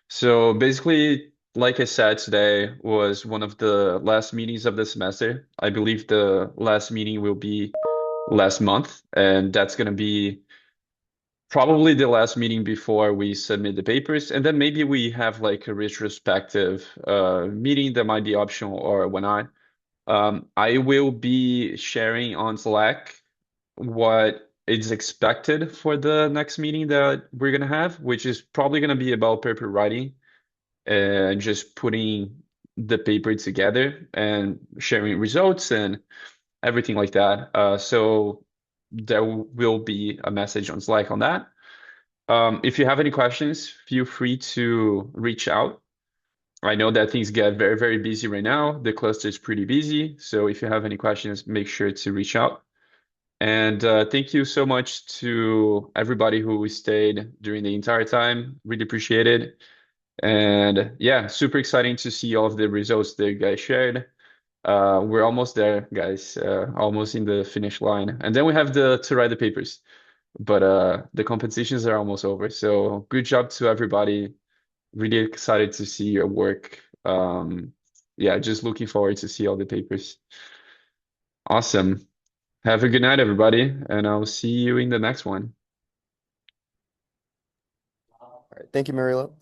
So basically, like I said, today was one of the last meetings of the semester. I believe the last meeting will be last month, and that's going to be probably the last meeting before we submit the papers. And then maybe we have like a retrospective meeting that might be optional or when I will be sharing on Slack what is expected for the next meeting that we're gonna have, which is probably gonna be about paper writing and just putting the paper together and sharing results and everything like that. So there will be a message on Slack on that. If you have any questions, feel free to reach out. I know that things get very, very busy right now. The cluster is pretty busy. So if you have any questions, make sure to reach out. And thank you so much to everybody who stayed during the entire time. Really appreciate it. And yeah, super exciting to see all of the results that you guys shared. We're almost there, guys. Almost in the finish line. And then we have to write the papers. But the competitions are almost over. So good job to everybody. Really excited to see your work. Yeah, just looking forward to see all the papers. Awesome. Have a good night, everybody, and I'll see you in the next one. All right. Thank you, Murilo.